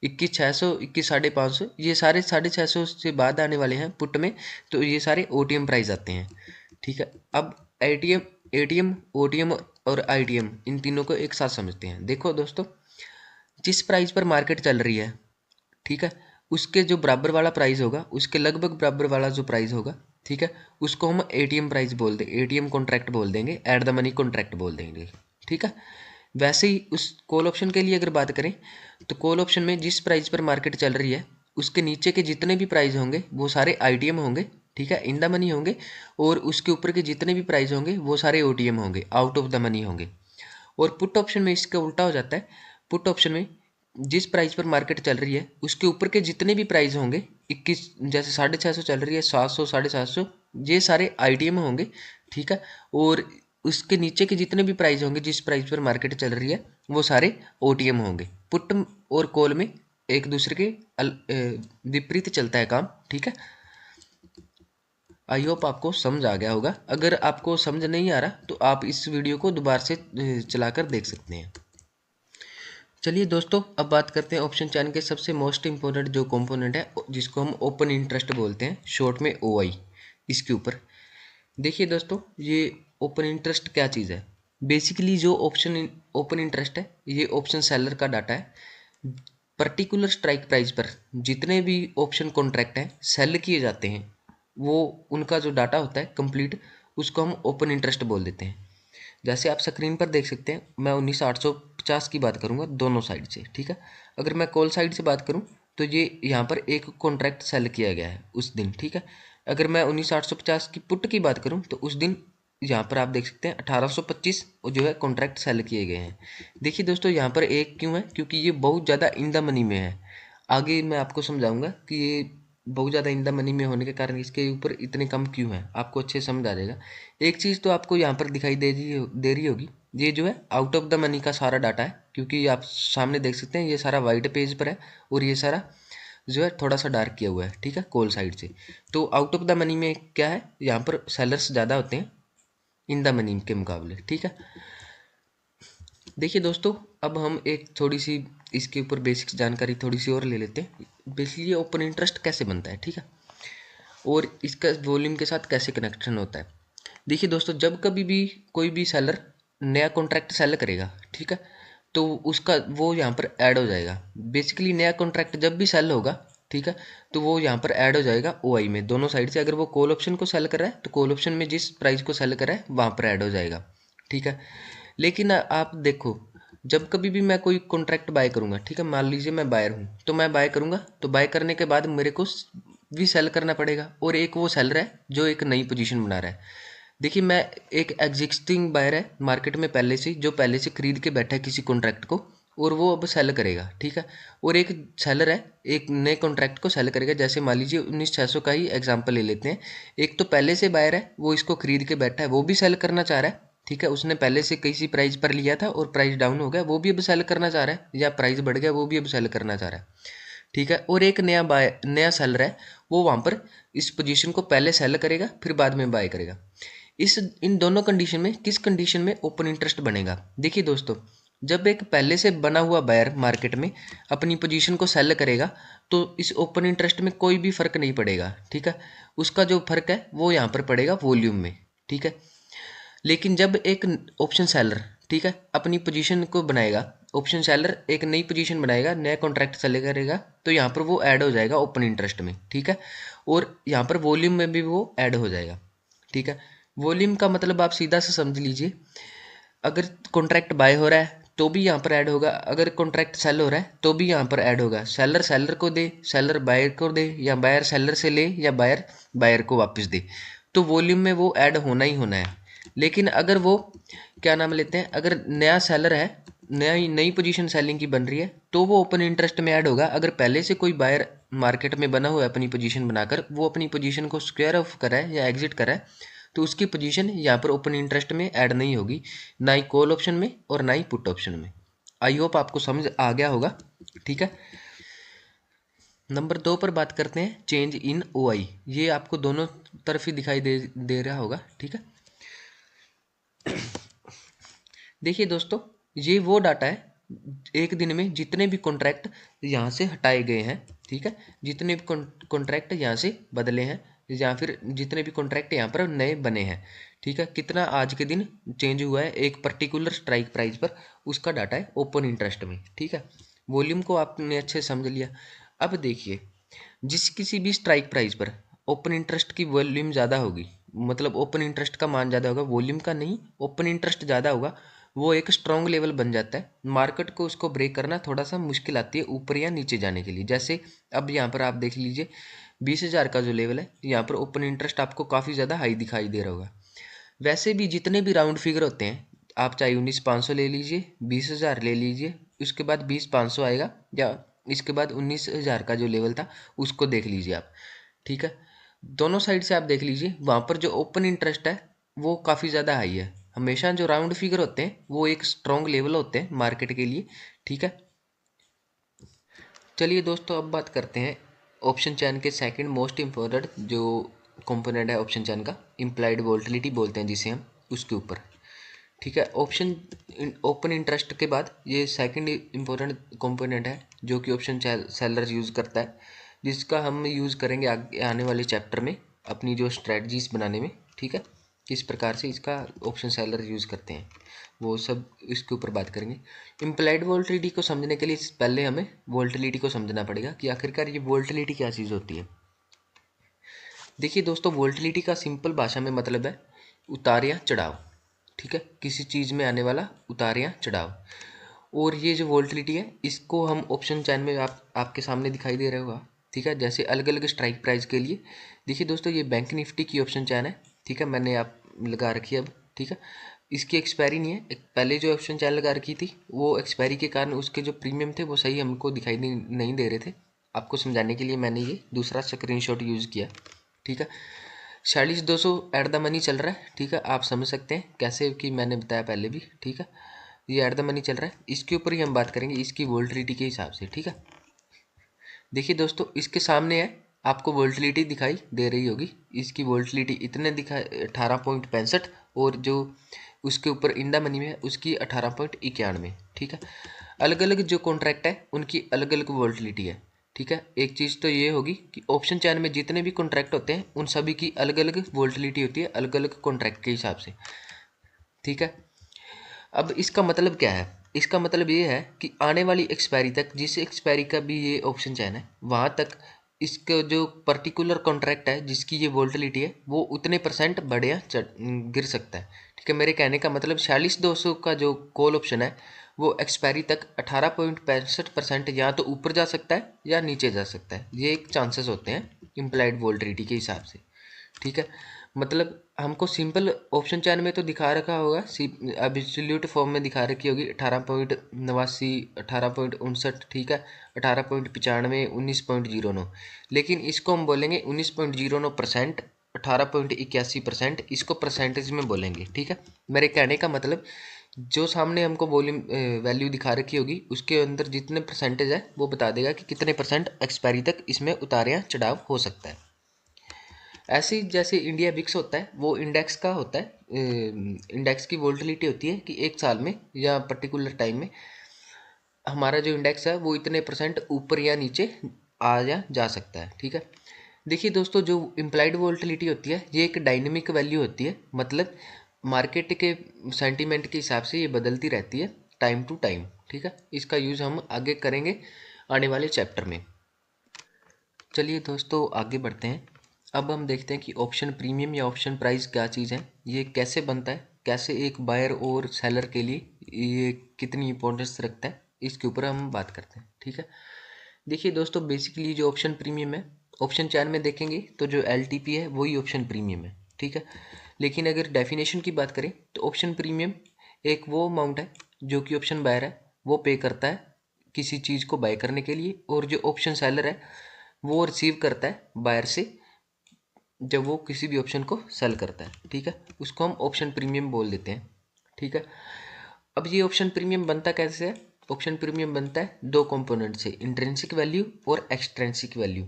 21,600 21,550 ये सारे 650 से बाद आने वाले हैं पुट में, तो ये सारे ओटीएम प्राइस आते हैं। ठीक है, अब एटीएम एटीएम ओटीएम और आईटीएम इन तीनों को एक साथ समझते हैं। देखो दोस्तों, जिस प्राइस पर मार्केट चल रही है, ठीक है, उसके जो बराबर वाला प्राइस होगा, उसके लगभग बराबर वाला जो प्राइस होगा, ठीक है, उसको हम एटीएम प्राइस बोल देंगे, एटीएम कॉन्ट्रैक्ट बोल देंगे, एट द मनी कॉन्ट्रैक्ट बोल देंगे। ठीक है, वैसे ही उस कॉल ऑप्शन के लिए अगर बात करें तो कॉल ऑप्शन में जिस प्राइस पर मार्केट चल रही है उसके नीचे के जितने भी प्राइस होंगे वो सारे आईटीएम होंगे, ठीक है, इन द मनी होंगे, और उसके ऊपर के जितने भी प्राइस होंगे वो सारे ओटीएम होंगे, आउट ऑफ द मनी होंगे। और पुट ऑप्शन में इसका उल्टा हो जाता है। पुट ऑप्शन में जिस प्राइस पर मार्केट चल रही है उसके ऊपर के जितने भी प्राइस होंगे, 21 जैसे 650 चल रही है, 700 750, ये सारे आईटीएम होंगे। ठीक है, और उसके नीचे के जितने भी प्राइस होंगे जिस प्राइस पर मार्केट चल रही है वो सारे ओटीएम होंगे। पुट और कॉल में एक दूसरे के विपरीत चलता है काम। ठीक है, आई होप आपको समझ आ गया होगा। अगर आपको समझ नहीं आ रहा तो आप इस वीडियो को दोबारा से चलाकर देख सकते हैं। चलिए दोस्तों, अब बात करते हैं ऑप्शन चैन के सबसे मोस्ट इंपॉर्टेंट जो कंपोनेंट है जिसको हम ओपन इंटरेस्ट बोलते हैं, शॉर्ट में ओआई। इसके ऊपर देखिए दोस्तों, ये ओपन इंटरेस्ट क्या चीज़ है। बेसिकली जो ओपन इंटरेस्ट है ये ऑप्शन सेलर का डाटा है। पर्टिकुलर स्ट्राइक प्राइस पर जितने भी ऑप्शन कॉन्ट्रैक्ट हैं सेल किए जाते हैं, वो उनका जो डाटा होता है कंप्लीट, उसको हम ओपन इंटरेस्ट बोल देते हैं। जैसे आप स्क्रीन पर देख सकते हैं, मैं 19,850 की बात करूंगा दोनों साइड से। ठीक है, अगर मैं कॉल साइड से बात करूं तो ये यहाँ पर एक कॉन्ट्रैक्ट सेल किया गया है उस दिन। ठीक है, अगर मैं 19,850 की पुट की बात करूं तो उस दिन यहाँ पर आप देख सकते हैं 1825 जो है कॉन्ट्रैक्ट सेल किए गए हैं। देखिए दोस्तों, यहाँ पर एक क्यों है, क्योंकि ये बहुत ज़्यादा इन द मनी में है। आगे मैं आपको समझाऊंगा कि ये बहुत ज़्यादा इन द मनी में होने के कारण इसके ऊपर इतने कम क्यों है, आपको अच्छे से समझ आ जाएगा। एक चीज़ तो आपको यहाँ पर दिखाई दे रही होगी, ये जो है आउट ऑफ द मनी का सारा डाटा है, क्योंकि आप सामने देख सकते हैं ये सारा वाइट पेज पर है और ये सारा जो है थोड़ा सा डार्क किया हुआ है। ठीक है, कॉल साइड से। तो आउट ऑफ द मनी में क्या है, यहाँ पर सेलर्स ज़्यादा होते हैं इन द मनी के मुकाबले। ठीक है, देखिए दोस्तों, अब हम एक थोड़ी सी इसके ऊपर बेसिक्स जानकारी थोड़ी सी और ले लेते हैं। बेसिकली ओपन इंटरेस्ट कैसे बनता है, ठीक है, और इसका वॉल्यूम के साथ कैसे कनेक्शन होता है। देखिए दोस्तों, जब कभी भी कोई भी सेलर नया कॉन्ट्रैक्ट सेल करेगा, ठीक है, तो उसका वो यहाँ पर ऐड हो जाएगा। बेसिकली नया कॉन्ट्रैक्ट जब भी सेल होगा, ठीक है, तो वो यहाँ पर ऐड हो जाएगा ओआई में दोनों साइड से। अगर वो कॉल ऑप्शन को सेल कर रहा है तो कॉल ऑप्शन में जिस प्राइस को सेल कर रहा है वहाँ पर ऐड हो जाएगा। ठीक है, लेकिन आप देखो, जब कभी भी मैं कोई कॉन्ट्रैक्ट बाय करूंगा, ठीक है, मान लीजिए मैं बायर हूँ, तो मैं बाय करूंगा तो बाय करने के बाद मेरे को भी सेल करना पड़ेगा, और एक वो सेलर है जो एक नई पोजीशन बना रहा है। देखिए, मैं एक एग्जिस्टिंग बायर है मार्केट में पहले से, जो पहले से खरीद के बैठा है किसी कॉन्ट्रैक्ट को, और वो अब सेल करेगा। ठीक है, और एक सेलर है एक नए कॉन्ट्रैक्ट को सेल करेगा। जैसे मान लीजिए 19,600 का ही एग्जांपल ले लेते हैं। एक तो पहले से बायर है, वो इसको खरीद के बैठा है, वो भी सेल करना चाह रहा है। ठीक है, उसने पहले से किसी प्राइस पर लिया था और प्राइस डाउन हो गया, वो भी अब सेल करना चाह रहा है, या प्राइस बढ़ गया वो भी अब सेल करना चाह रहा है। ठीक है, और एक नया सेलर है, वो वहाँ पर इस पोजीशन को पहले सेल करेगा फिर बाद में बाय करेगा। इन दोनों कंडीशन में किस कंडीशन में ओपन इंटरेस्ट बनेगा। देखिए दोस्तों, जब एक पहले से बना हुआ बायर मार्केट में अपनी पोजीशन को सेल करेगा तो इस ओपन इंटरेस्ट में कोई भी फर्क नहीं पड़ेगा। ठीक है, उसका जो फर्क है वो यहाँ पर पड़ेगा वॉल्यूम में। ठीक है, लेकिन जब एक ऑप्शन सेलर, ठीक है, अपनी पोजीशन को बनाएगा, ऑप्शन सेलर एक नई पोजीशन बनाएगा, नया कॉन्ट्रैक्ट सेल करेगा, तो यहाँ पर वो ऐड हो जाएगा ओपन इंटरेस्ट में। ठीक है, और यहाँ पर वॉल्यूम में भी वो ऐड हो जाएगा। ठीक है, वॉल्यूम का मतलब आप सीधा से समझ लीजिए, अगर कॉन्ट्रैक्ट बाय हो रहा है तो भी यहाँ पर ऐड होगा, अगर कॉन्ट्रैक्ट सेल हो रहा है तो भी यहाँ पर ऐड होगा। सेलर सेलर को दे, सेलर बायर को दे, या बायर सेलर से ले, या बायर बायर को वापस दे, तो वॉल्यूम में वो ऐड होना ही होना है। लेकिन अगर वो क्या नाम लेते हैं, अगर नया सेलर है, नई पोजीशन सेलिंग की बन रही है, तो वो ओपन इंटरेस्ट में ऐड होगा। अगर पहले से कोई बायर मार्केट में बना हुआ है अपनी पोजीशन बनाकर, वो अपनी पोजीशन को स्क्वायर ऑफ करा है या एग्जिट करा है, तो उसकी पोजीशन यहाँ पर ओपन इंटरेस्ट में ऐड नहीं होगी, ना ही कॉल ऑप्शन में और ना ही पुट ऑप्शन में। आई होप आपको समझ आ गया होगा, ठीक है। नंबर 2 पर बात करते हैं चेंज इन ओआई। ये आपको दोनों तरफ ही दिखाई दे रहा होगा, ठीक है। देखिए दोस्तों, ये वो डाटा है एक दिन में जितने भी कॉन्ट्रैक्ट यहाँ से हटाए गए हैं, ठीक है, जितने भी कॉन्ट्रैक्ट यहाँ से बदले हैं या फिर जितने भी कॉन्ट्रैक्ट यहाँ पर नए बने हैं, ठीक है, कितना आज के दिन चेंज हुआ है एक पर्टिकुलर स्ट्राइक प्राइस पर, उसका डाटा है ओपन इंटरेस्ट में, ठीक है। वॉल्यूम को आपने अच्छे से समझ लिया। अब देखिए, जिस किसी भी स्ट्राइक प्राइस पर ओपन इंटरेस्ट की वॉल्यूम ज़्यादा होगी, मतलब ओपन इंटरेस्ट का मान ज़्यादा होगा, वॉल्यूम का नहीं, ओपन इंटरेस्ट ज़्यादा होगा, वो एक स्ट्रॉन्ग लेवल बन जाता है। मार्केट को उसको ब्रेक करना थोड़ा सा मुश्किल आती है ऊपर या नीचे जाने के लिए। जैसे अब यहाँ पर आप देख लीजिए 20,000 का जो लेवल है, यहाँ पर ओपन इंटरेस्ट आपको काफ़ी ज़्यादा हाई दिखाई दे रहा होगा। वैसे भी जितने भी राउंड फिगर होते हैं, आप चाहे 19,500 ले लीजिए, 20,000 ले लीजिए, उसके बाद 20,500 आएगा, या इसके बाद 19,000 का जो लेवल था उसको देख लीजिए आप, ठीक है। दोनों साइड से आप देख लीजिए, वहाँ पर जो ओपन इंटरेस्ट है वो काफ़ी ज़्यादा हाई है। हमेशा जो राउंड फिगर होते हैं वो एक स्ट्रॉन्ग लेवल होते हैं मार्केट के लिए, ठीक है। चलिए दोस्तों, अब बात करते हैं ऑप्शन चैन के सेकंड मोस्ट इम्पोर्टेंट जो कंपोनेंट है ऑप्शन चैन का, इम्प्लाइड वोलेटिलिटी बोलते हैं जिसे हम, उसके ऊपर, ठीक है। ऑप्शन ओपन इंटरेस्ट के बाद ये सेकंड इम्पोर्टेंट कंपोनेंट है जो कि ऑप्शन सेलर यूज़ करता है, जिसका हम यूज़ करेंगे आगे आने वाले चैप्टर में अपनी जो स्ट्रेटजीज बनाने में, ठीक है। किस प्रकार से इसका ऑप्शन सेलर यूज़ करते हैं वो सब इसके ऊपर बात करेंगे। इम्प्लाइड वोलेटिलिटी को समझने के लिए पहले हमें वोलेटिलिटी को समझना पड़ेगा कि आखिरकार ये वोलेटिलिटी क्या चीज़ होती है। देखिए दोस्तों, वोलेटिलिटी का सिंपल भाषा में मतलब है उतार या चढ़ाव, ठीक है, किसी चीज़ में आने वाला उतार या चढ़ाव। और ये जो वोलेटिलिटी है इसको हम ऑप्शन चैन में आपके सामने दिखाई दे रहा होगा, ठीक है। जैसे अलग अलग स्ट्राइक प्राइस के लिए देखिए दोस्तों, ये बैंक निफ्टी की ऑप्शन चैन है, ठीक है, मैंने आप लगा रखी है अब, ठीक है। इसकी एक्सपायरी नहीं है, पहले जो ऑप्शन चैन लगा रखी थी वो एक्सपायरी के कारण उसके जो प्रीमियम थे वो सही हमको दिखाई नहीं दे रहे थे। आपको समझाने के लिए मैंने ये दूसरा स्क्रीनशॉट यूज़ किया, ठीक है। 46,200 एट द मनी चल रहा है, ठीक है, आप समझ सकते हैं कैसे कि मैंने बताया पहले भी, ठीक है। ये एट द मनी चल रहा है, इसके ऊपर ही हम बात करेंगे इसकी वोलेटिलिटी के हिसाब से, ठीक है। देखिए दोस्तों, इसके सामने है, आपको वोलेटिलिटी दिखाई दे रही होगी, इसकी वोलेटिलिटी इतने दिखा 18.65, और जो उसके ऊपर इन द मनी में है उसकी 18.91, ठीक है। अलग अलग जो कॉन्ट्रैक्ट है उनकी अलग अलग वोलेटिलिटी है, ठीक है। एक चीज़ तो ये होगी कि ऑप्शन चैन में जितने भी कॉन्ट्रैक्ट होते हैं उन सभी की अलग अलग वोलेटिलिटी होती है, अलग अलग कॉन्ट्रैक्ट के हिसाब से, ठीक है। अब इसका मतलब क्या है, इसका मतलब ये है कि आने वाली एक्सपायरी तक, जिस एक्सपायरी का भी ये ऑप्शन चैन है वहाँ तक इसका जो पर्टिकुलर कॉन्ट्रैक्ट है जिसकी ये वोलेटिलिटी है वो उतने % बढ़ या गिर सकता है, ठीक है। मेरे कहने का मतलब 46,200 का जो कॉल ऑप्शन है वो एक्सपायरी तक 18.65% या तो ऊपर जा सकता है या नीचे जा सकता है, ये एक चांसेस होते हैं इम्प्लाइड वोलेटिलिटी के हिसाब से, ठीक है। मतलब हमको सिंपल ऑप्शन चैन में तो दिखा रखा होगा, एब्सोल्यूट फॉर्म में दिखा रखी होगी 18.89, 18.59, ठीक है, 18.95, 19.09, लेकिन इसको हम बोलेंगे 19.09%, 18.81%, इसको परसेंटेज में बोलेंगे, ठीक है। मेरे कहने का मतलब जो सामने हमको वॉल्यूम वैल्यू दिखा रखी होगी उसके अंदर जितने परसेंटेज है वो बता देगा कि कितने % एक्सपायरी तक इसमें उतार या चढ़ाव हो सकता है। ऐसे ही जैसे इंडिया विक्स होता है वो इंडेक्स का होता है, इंडेक्स की वोलेटिलिटी होती है कि एक साल में या पर्टिकुलर टाइम में हमारा जो इंडेक्स है वो इतने % ऊपर या नीचे आ या जा सकता है, ठीक है। देखिए दोस्तों, जो इम्प्लाइड वोलेटिलिटी होती है ये एक डायनेमिक वैल्यू होती है, मतलब मार्केट के सेंटीमेंट के हिसाब से ये बदलती रहती है टाइम टू टाइम, ठीक है। इसका यूज़ हम आगे करेंगे आने वाले चैप्टर में। चलिए दोस्तों, आगे बढ़ते हैं। अब हम देखते हैं कि ऑप्शन प्रीमियम या ऑप्शन प्राइस क्या चीज़ है, ये कैसे बनता है, कैसे एक बायर और सेलर के लिए ये कितनी इंपॉर्टेंस रखता है, इसके ऊपर हम बात करते हैं, ठीक है। देखिए दोस्तों, बेसिकली जो ऑप्शन प्रीमियम है, ऑप्शन चैन में देखेंगे तो जो LTP है वही ऑप्शन प्रीमियम है, ठीक है। लेकिन अगर डेफिनेशन की बात करें तो ऑप्शन प्रीमियम एक वो अमाउंट है जो कि ऑप्शन बायर है वो पे करता है किसी चीज़ को बाय करने के लिए, और जो ऑप्शन सेलर है वो रिसीव करता है बायर से जब वो किसी भी ऑप्शन को सेल करता है, ठीक है, उसको हम ऑप्शन प्रीमियम बोल देते हैं, ठीक है। अब ये ऑप्शन प्रीमियम बनता कैसे है? ऑप्शन प्रीमियम बनता है दो कंपोनेंट से, इंट्रिंसिक वैल्यू और एक्सट्रिंसिक वैल्यू।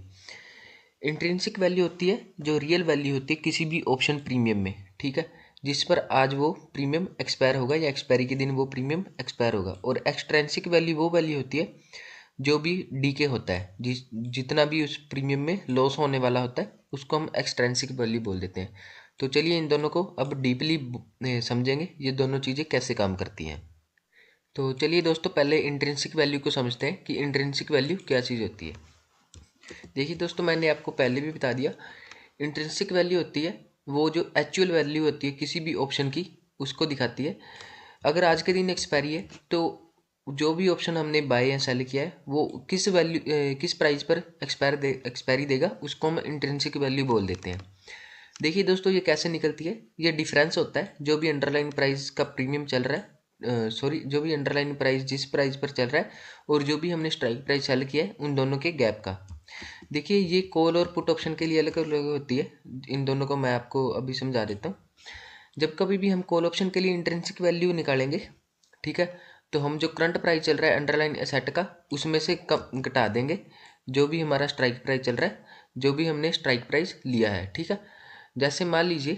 इंट्रिंसिक वैल्यू होती है जो रियल वैल्यू होती है किसी भी ऑप्शन प्रीमियम में, ठीक है, जिस पर आज वो प्रीमियम एक्सपायर होगा या एक्सपायरी के दिन वो प्रीमियम एक्सपायर होगा। और एक्सट्रिंसिक वैल्यू वो वैल्यू होती है जो भी डीके होता है, जितना भी उस प्रीमियम में लॉस होने वाला होता है उसको हम एक्सट्रिंसिक वैल्यू बोल देते हैं। तो चलिए इन दोनों को अब डीपली समझेंगे, ये दोनों चीज़ें कैसे काम करती हैं। तो चलिए दोस्तों पहले इंट्रिंसिक वैल्यू को समझते हैं कि इंट्रिंसिक वैल्यू क्या चीज़ होती है। देखिए दोस्तों, मैंने आपको पहले भी बता दिया, इंट्रिंसिक वैल्यू होती है वो जो एक्चुअल वैल्यू होती है किसी भी ऑप्शन की, उसको दिखाती है। अगर आज के दिन एक्सपायरी है तो जो भी ऑप्शन हमने बाय या सेल किया है वो किस वैल्यू किस प्राइस पर एक्सपायरी देगा उसको हम इंट्रिंसिक वैल्यू बोल देते हैं। देखिए दोस्तों ये कैसे निकलती है, ये डिफरेंस होता है जो भी अंडरलाइन प्राइस का प्रीमियम चल रहा है, जो भी अंडरलाइन प्राइस जिस प्राइस पर चल रहा है और जो भी हमने स्ट्राइक प्राइस सेल किया है उन दोनों के गैप का। देखिए ये कॉल और पुट ऑप्शन के लिए अलग अलग होती है, इन दोनों को मैं आपको अभी समझा देता हूँ। जब कभी भी हम कॉल ऑप्शन के लिए इंट्रिंसिक वैल्यू निकालेंगे, ठीक है, तो हम जो करंट प्राइस चल रहा है अंडरलाइन एसेट का उसमें से कम घटा देंगे जो भी हमारा स्ट्राइक प्राइस चल रहा है, जो भी हमने स्ट्राइक प्राइस लिया है, ठीक है। जैसे मान लीजिए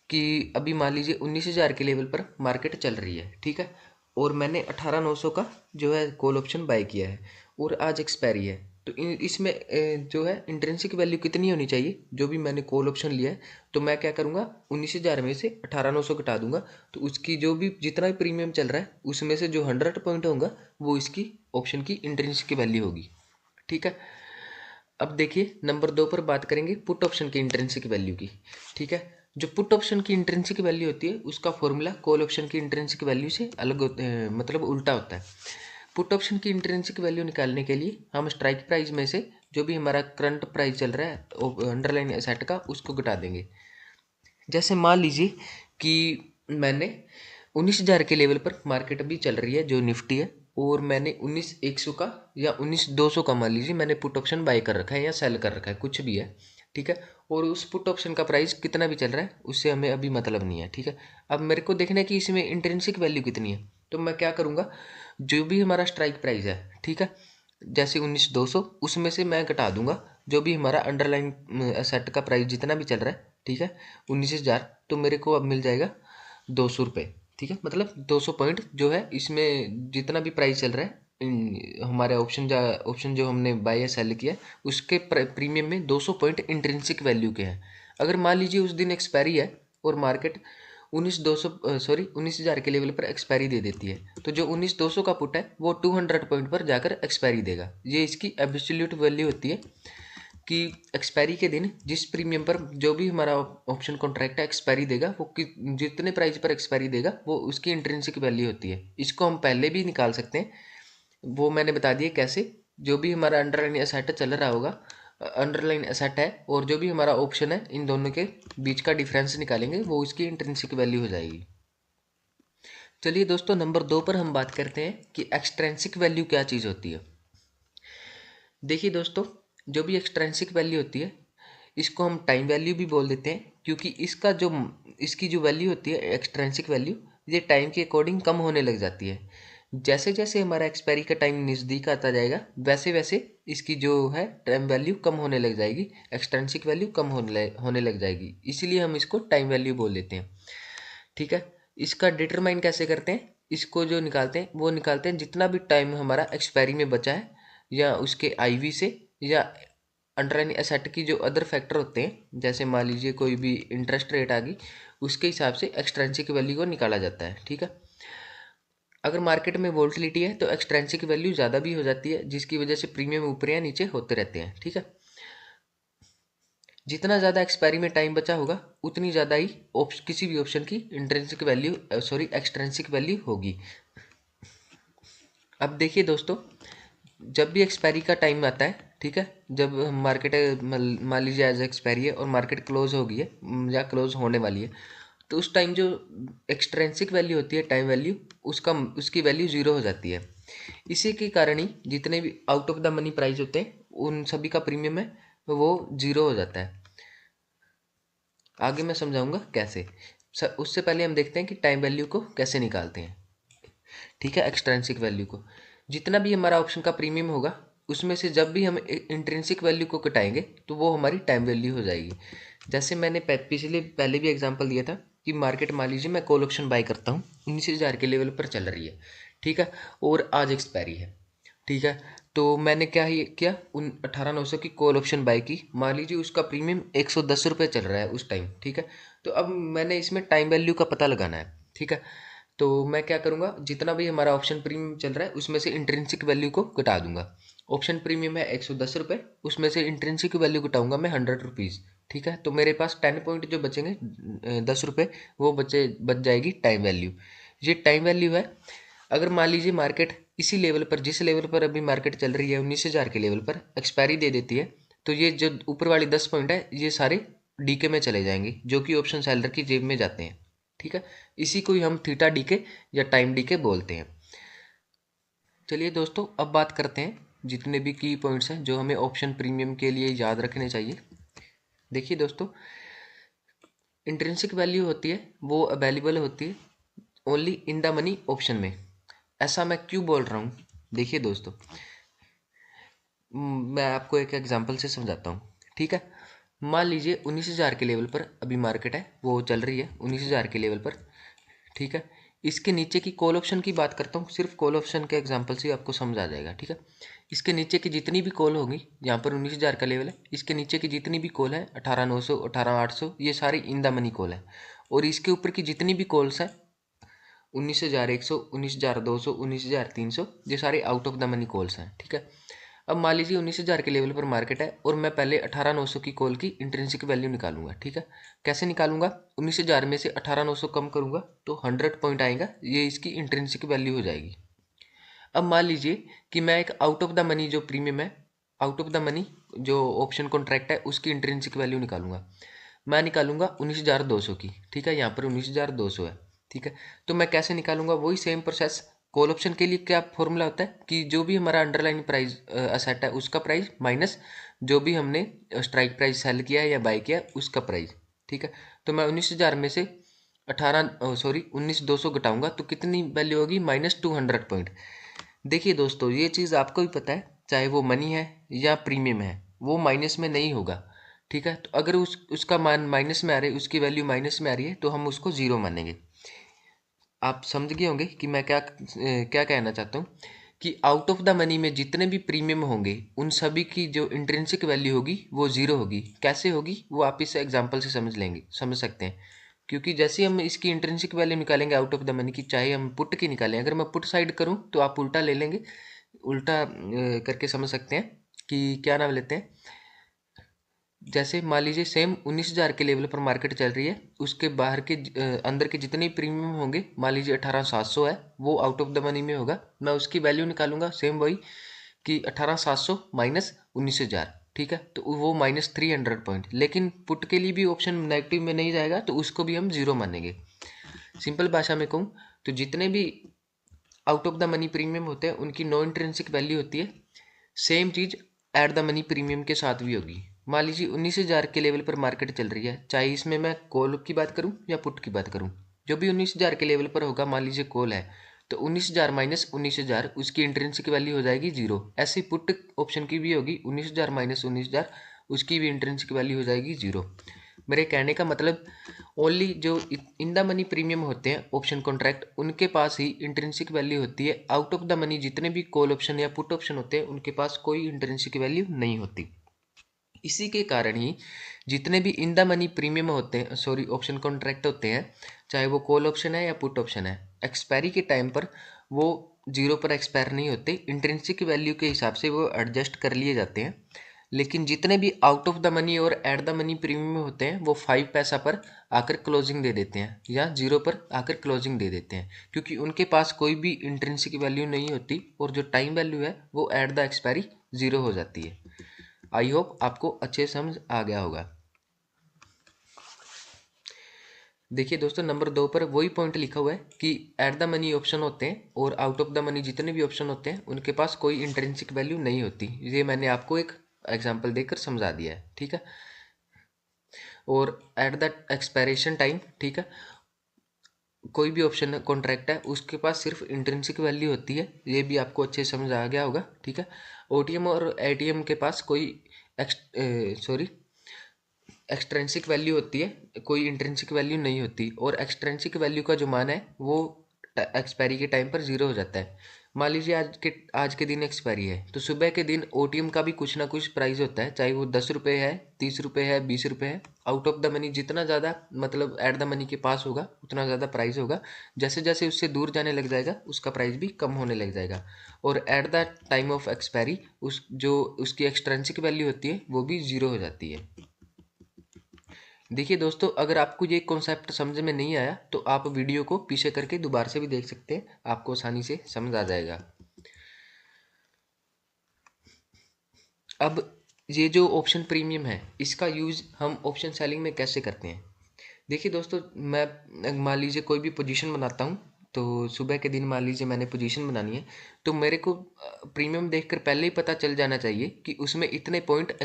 कि अभी मान लीजिए 19,000 के लेवल पर मार्केट चल रही है, ठीक है, और मैंने 18,900 का जो है कॉल ऑप्शन बाय किया है और आज एक्सपायरी है। तो इसमें जो है इंट्रिंसिक वैल्यू कितनी होनी चाहिए, जो भी मैंने कॉल ऑप्शन लिया है, तो मैं क्या करूँगा 19,000 में से 18,900 घटा दूंगा, तो उसकी जो भी जितना भी प्रीमियम चल रहा है उसमें से जो 100 पॉइंट होगा वो इसकी ऑप्शन की इंट्रिंसिक वैल्यू होगी, ठीक है। अब देखिए नंबर 2 पर बात करेंगे पुट ऑप्शन की इंट्रिंसिक वैल्यू की, ठीक है। जो पुट ऑप्शन की इंट्रिंसिक वैल्यू होती है उसका फॉर्मूला कॉल ऑप्शन की इंट्रिंसिक वैल्यू से अलग मतलब उल्टा होता है। पुट ऑप्शन की इंट्रिंसिक वैल्यू निकालने के लिए हम स्ट्राइक प्राइस में से जो भी हमारा करंट प्राइस चल रहा है अंडरलाइन एसेट का उसको घटा देंगे। जैसे मान लीजिए कि मैंने 19,000 के लेवल पर मार्केट अभी चल रही है जो निफ्टी है, और मैंने 19,100 का या 19,200 का मान लीजिए मैंने पुट ऑप्शन बाय कर रखा है या सेल कर रखा है, कुछ भी है, ठीक है। और उस पुट ऑप्शन का प्राइस कितना भी चल रहा है उससे हमें अभी मतलब नहीं है, ठीक है। अब मेरे को देखना है कि इसमें इंट्रिंसिक वैल्यू कितनी है, तो मैं क्या करूँगा, जो भी हमारा स्ट्राइक प्राइस है, ठीक है, जैसे 19,200 उसमें से मैं घटा दूंगा जो भी हमारा अंडरलाइन एसेट का प्राइस जितना भी चल रहा है, ठीक है, 19,000, तो मेरे को अब मिल जाएगा 200 रुपये, ठीक है, मतलब 200 पॉइंट जो है इसमें जितना भी प्राइस चल रहा है हमारे ऑप्शन जो हमने बाय या सेल किया उसके प्रीमियम में 200 पॉइंट इंट्रिंसिक वैल्यू के हैं। अगर मान लीजिए उस दिन एक्सपायरी है और मार्केट 19,000 के लेवल पर एक्सपायरी दे देती है, तो जो 19,200 का पुट है वो 200 पॉइंट पर जाकर एक्सपायरी देगा। ये इसकी एब्सोल्यूट वैल्यू होती है कि एक्सपायरी के दिन जिस प्रीमियम पर जो भी हमारा ऑप्शन कॉन्ट्रैक्ट है एक्सपायरी देगा वो जितने प्राइस पर एक्सपायरी देगा वो उसकी इंट्रिंसिक वैल्यू होती है। इसको हम पहले भी निकाल सकते हैं, वो मैंने बता दिया कैसे। जो भी हमारा अंडरलाइन एसेट चल रहा होगा, अंडरलाइन एसेट है और जो भी हमारा ऑप्शन है, इन दोनों के बीच का डिफरेंस निकालेंगे वो उसकी इंट्रिंसिक वैल्यू हो जाएगी। चलिए दोस्तों नंबर 2 पर हम बात करते हैं कि एक्सट्रिंसिक वैल्यू क्या चीज़ होती है। देखिए दोस्तों, जो भी एक्सट्रिंसिक वैल्यू होती है इसको हम टाइम वैल्यू भी बोल देते हैं, क्योंकि इसकी जो वैल्यू होती है एक्सट्रिंसिक वैल्यू, ये टाइम के अकॉर्डिंग कम होने लग जाती है। जैसे जैसे हमारा एक्सपायरी का टाइम नज़दीक आता जाएगा वैसे वैसे इसकी जो है टाइम वैल्यू कम होने लग जाएगी, एक्सट्रिंसिक वैल्यू कम होने लग जाएगी, इसीलिए हम इसको टाइम वैल्यू बोल देते हैं, ठीक है। इसका डिटरमाइन कैसे करते हैं, इसको जो निकालते हैं वो निकालते हैं जितना भी टाइम हमारा एक्सपायरी में बचा है या उसके आईवी से या अंडरलाइन एसेट की जो अदर फैक्टर होते हैं, जैसे मान लीजिए कोई भी इंटरेस्ट रेट आ गई उसके हिसाब से एक्सट्रिंसिक वैल्यू को निकाला जाता है, ठीक है। अगर मार्केट में वोल्टिलिटी है तो एक्सट्रिंसिक वैल्यू ज़्यादा भी हो जाती है जिसकी वजह से प्रीमियम ऊपर या नीचे होते रहते हैं, ठीक है। जितना ज़्यादा एक्सपायरी में टाइम बचा होगा उतनी ज़्यादा ही किसी भी ऑप्शन की इंट्रिंसिक वैल्यू एक्सट्रिंसिक वैल्यू होगी। अब देखिए दोस्तों, जब भी एक्सपायरी का टाइम आता है, ठीक है, जब मार्केट मान लीजिए एज एक्सपायरी है और मार्केट क्लोज हो गई है या क्लोज होने वाली है, तो उस टाइम जो एक्सट्रिंसिक वैल्यू होती है टाइम वैल्यू उसकी वैल्यू ज़ीरो हो जाती है। इसी के कारण ही जितने भी out of the money price होते हैं उन सभी का प्रीमियम है वो ज़ीरो हो जाता है। आगे मैं समझाऊंगा कैसे। उससे पहले हम देखते हैं कि टाइम वैल्यू को कैसे निकालते हैं। ठीक है, एक्सट्रिंसिक वैल्यू को, जितना भी हमारा ऑप्शन का प्रीमियम होगा उसमें से जब भी हम इंट्रिंसिक वैल्यू को घटाएंगे तो वो हमारी टाइम वैल्यू हो जाएगी। जैसे मैंने पहले भी एग्जांपल दिया था कि मार्केट, मान लीजिए मैं कॉल ऑप्शन बाय करता हूँ, 19,000 के लेवल पर चल रही है, ठीक है, और आज एक्सपायरी है, ठीक है। तो मैंने क्या ही किया, उन 18,900 की कॉल ऑप्शन बाय की, मान लीजिए उसका प्रीमियम 110 रुपये चल रहा है उस टाइम, ठीक है। तो अब मैंने इसमें टाइम वैल्यू का पता लगाना है, ठीक है। तो मैं क्या करूँगा, जितना भी हमारा ऑप्शन प्रीमियम चल रहा है उसमें से इंट्रिंसिक वैल्यू को घटा दूंगा। ऑप्शन प्रीमियम है 110 रुपये, उसमें से इंट्रिंसिक वैल्यू घटाऊंगा मैं 100 रुपीज़, ठीक है। तो मेरे पास 10 पॉइंट जो बचेंगे, 10 रुपये, वो बच जाएगी टाइम वैल्यू। ये टाइम वैल्यू है। अगर मान लीजिए मार्केट इसी लेवल पर, जिस लेवल पर अभी मार्केट चल रही है 19,000 के लेवल पर, एक्सपायरी दे देती है, तो ये जो ऊपर वाली 10 पॉइंट है ये सारे डीके में चले जाएंगे, जो कि ऑप्शन सेलर की जेब में जाते हैं, ठीक है। इसी को ही हम थीटा डीके या टाइम डीके बोलते हैं। चलिए दोस्तों, अब बात करते हैं जितने भी की पॉइंट्स हैं जो हमें ऑप्शन प्रीमियम के लिए याद रखने चाहिए। देखिए दोस्तों, इंट्रिंसिक वैल्यू होती है वो अवेलेबल होती है only in the money option में। ऐसा मैं क्यों बोल रहा हूँ, देखिए दोस्तों, मैं आपको एक एग्जांपल से समझाता हूँ, ठीक है। मान लीजिए 19,000 के लेवल पर अभी मार्केट है, वो चल रही है 19,000 के लेवल पर, ठीक है। इसके नीचे की कॉल ऑप्शन की बात करता हूँ, सिर्फ कॉल ऑप्शन के एग्जांपल से आपको समझ आ जाएगा, ठीक है। इसके नीचे की जितनी भी कॉल होगी, यहाँ पर 19,000 का लेवल है, इसके नीचे की जितनी भी कॉल है 18,900, 18,800, ये सारी इन द मनी कॉल है। और इसके ऊपर की जितनी भी कॉल्स है 19,100, 19,200, 19,300, ये सारे out of the money calls हैं, ठीक है। अब मान लीजिए 19,000 के लेवल पर मार्केट है और मैं पहले 18,900 की कॉल की इंट्रिंसिक वैल्यू निकालूंगा, ठीक है। कैसे निकालूंगा, 19,000 में से 18,900 कम करूंगा तो 100 पॉइंट आएगा, ये इसकी इंट्रिंसिक वैल्यू हो जाएगी। अब मान लीजिए कि मैं एक आउट ऑफ द मनी जो प्रीमियम है, आउट ऑफ द मनी जो ऑप्शन कॉन्ट्रैक्ट है उसकी इंट्रिंसिक वैल्यू निकालूंगा। मैं निकालूंगा 19,200 की, ठीक है, यहाँ पर 19,200 है, ठीक है। तो मैं कैसे निकालूंगा, वही सेम प्रोसेस। कॉल ऑप्शन के लिए क्या फॉर्मूला होता है कि जो भी हमारा अंडरलाइन प्राइस असेट है उसका प्राइस माइनस जो भी हमने स्ट्राइक प्राइस सेल किया है या बाय किया है उसका प्राइस, ठीक है। तो मैं 19,000 में से 19,200 घटाऊंगा तो कितनी वैल्यू होगी, -200 पॉइंट। देखिए दोस्तों, ये चीज़ आपको भी पता है, चाहे वो मनी है या प्रीमियम है, वो माइनस में नहीं होगा, ठीक है। तो अगर उसका मान माइनस में आ रही है, उसकी वैल्यू माइनस में आ रही है, तो हम उसको ज़ीरो मानेंगे। आप समझ गए होंगे कि मैं क्या क्या कहना चाहता हूँ, कि आउट ऑफ द मनी में जितने भी प्रीमियम होंगे उन सभी की जो इंट्रिंसिक वैल्यू होगी वो ज़ीरो होगी। कैसे होगी वो आप इस एग्जांपल से समझ सकते हैं। क्योंकि जैसे हम इसकी इंट्रिंसिक वैल्यू निकालेंगे आउट ऑफ द मनी की, चाहे हम पुट की निकालें, अगर मैं पुट साइड करूँ तो आप उल्टा ले लेंगे, उल्टा करके समझ सकते हैं कि क्या नाम लेते हैं। जैसे मान लीजिए सेम 19,000 के लेवल पर मार्केट चल रही है, उसके बाहर के अंदर के जितने प्रीमियम होंगे, मान लीजिए 18,700 है, वो आउट ऑफ द मनी में होगा, मैं उसकी वैल्यू निकालूंगा सेम वही, कि 18,700 माइनस 19,000, ठीक है। तो वो -300 पॉइंट, लेकिन पुट के लिए भी ऑप्शन नेगेटिव में नहीं जाएगा तो उसको भी हम जीरो मानेंगे। सिंपल भाषा में कहूँ तो जितने भी out of the money premium होते हैं उनकी नो इंट्रिंसिक वैल्यू होती है, same cheese at the money premium के साथ भी होगी। मान लीजिए 19,000 के लेवल पर मार्केट चल रही है, चाहे इसमें मैं कॉल की बात करूं या पुट की बात करूं, जो भी 19,000 के लेवल पर होगा, मान लीजिए कॉल है, तो 19,000 माइनस 19,000 उसकी इंट्रिंसिक वैल्यू हो जाएगी जीरो। ऐसे पुट ऑप्शन की भी होगी, 19,000 माइनस 19,000 उसकी भी इंट्रिंसिक वैल्यू हो जाएगी जीरो। मेरे कहने का मतलब, ओनली जो इन द मनी प्रीमियम होते हैं ऑप्शन कॉन्ट्रैक्ट, उनके पास ही इंट्रिंसिक वैल्यू होती है। आउट ऑफ द मनी जितने भी कॉल ऑप्शन या पुट ऑप्शन होते हैं उनके पास कोई इंट्रिंसिक वैल्यू नहीं होती। इसी के कारण ही जितने भी इन द मनी प्रीमियम होते हैं, सॉरी ऑप्शन कॉन्ट्रैक्ट होते हैं, चाहे वो कॉल ऑप्शन है या पुट ऑप्शन है, एक्सपायरी के टाइम पर वो जीरो पर एक्सपायर नहीं होते, इंट्रिंसिक वैल्यू के हिसाब से वो एडजस्ट कर लिए जाते हैं। लेकिन जितने भी आउट ऑफ द मनी और एट द मनी प्रीमियम होते हैं वो 5 पैसा पर आकर क्लोजिंग दे देते हैं या जीरो पर आकर क्लोजिंग दे देते हैं, क्योंकि उनके पास कोई भी इंट्रिंसिक वैल्यू नहीं होती और जो टाइम वैल्यू है वो एट द एक्सपायरी जीरो हो जाती है। आई होप आपको अच्छे समझ आ गया होगा। देखिए दोस्तों, नंबर 2 पर वही पॉइंट लिखा हुआ है कि एट द मनी ऑप्शन होते हैं और आउट ऑफ द मनी जितने भी ऑप्शन होते हैं उनके पास कोई इंट्रिंसिक वैल्यू नहीं होती। ये मैंने आपको एक एग्जांपल देकर समझा दिया है, ठीक है। और एट द एक्सपायरेशन टाइम, ठीक है, कोई भी ऑप्शन कॉन्ट्रैक्ट है उसके पास सिर्फ इंट्रिंसिक वैल्यू होती है, ये भी आपको अच्छे से समझ आ गया होगा, ठीक है। ओटीएम और एटीएम के पास कोई एक्सट्रेंसिक वैल्यू होती है, कोई इंट्रिंसिक वैल्यू नहीं होती, और एक्सट्रेंसिक वैल्यू का जो मान है वो एक्सपायरी के टाइम पर जीरो हो जाता है। मान लीजिए आज के दिन एक्सपायरी है, तो सुबह के दिन ओटीएम का भी कुछ ना कुछ प्राइस होता है, चाहे वो 10 रुपये है, 30 रुपये है, 20 रुपये है। आउट ऑफ द मनी जितना ज़्यादा मतलब एट द मनी के पास होगा उतना ज़्यादा प्राइस होगा, जैसे जैसे उससे दूर जाने लग जाएगा उसका प्राइस भी कम होने लग जाएगा। और at the time of expiry उसकी एक्सट्रेंसिक वैल्यू होती है वो भी जीरो हो जाती है। देखिए दोस्तों, अगर आपको ये कॉन्सेप्ट समझ में नहीं आया तो आप वीडियो को पीछे करके दोबारा से भी देख सकते हैं, आपको आसानी से समझ आ जाएगा। अब ये जो ऑप्शन प्रीमियम है इसका यूज़ हम ऑप्शन सेलिंग में कैसे करते हैं। देखिए दोस्तों, मैं मान लीजिए कोई भी पोजीशन बनाता हूँ, तो सुबह के दिन मान लीजिए मैंने पोजीशन बनानी है, तो मेरे को प्रीमियम देखकर पहले ही पता चल जाना चाहिए कि उसमें इतने पॉइंट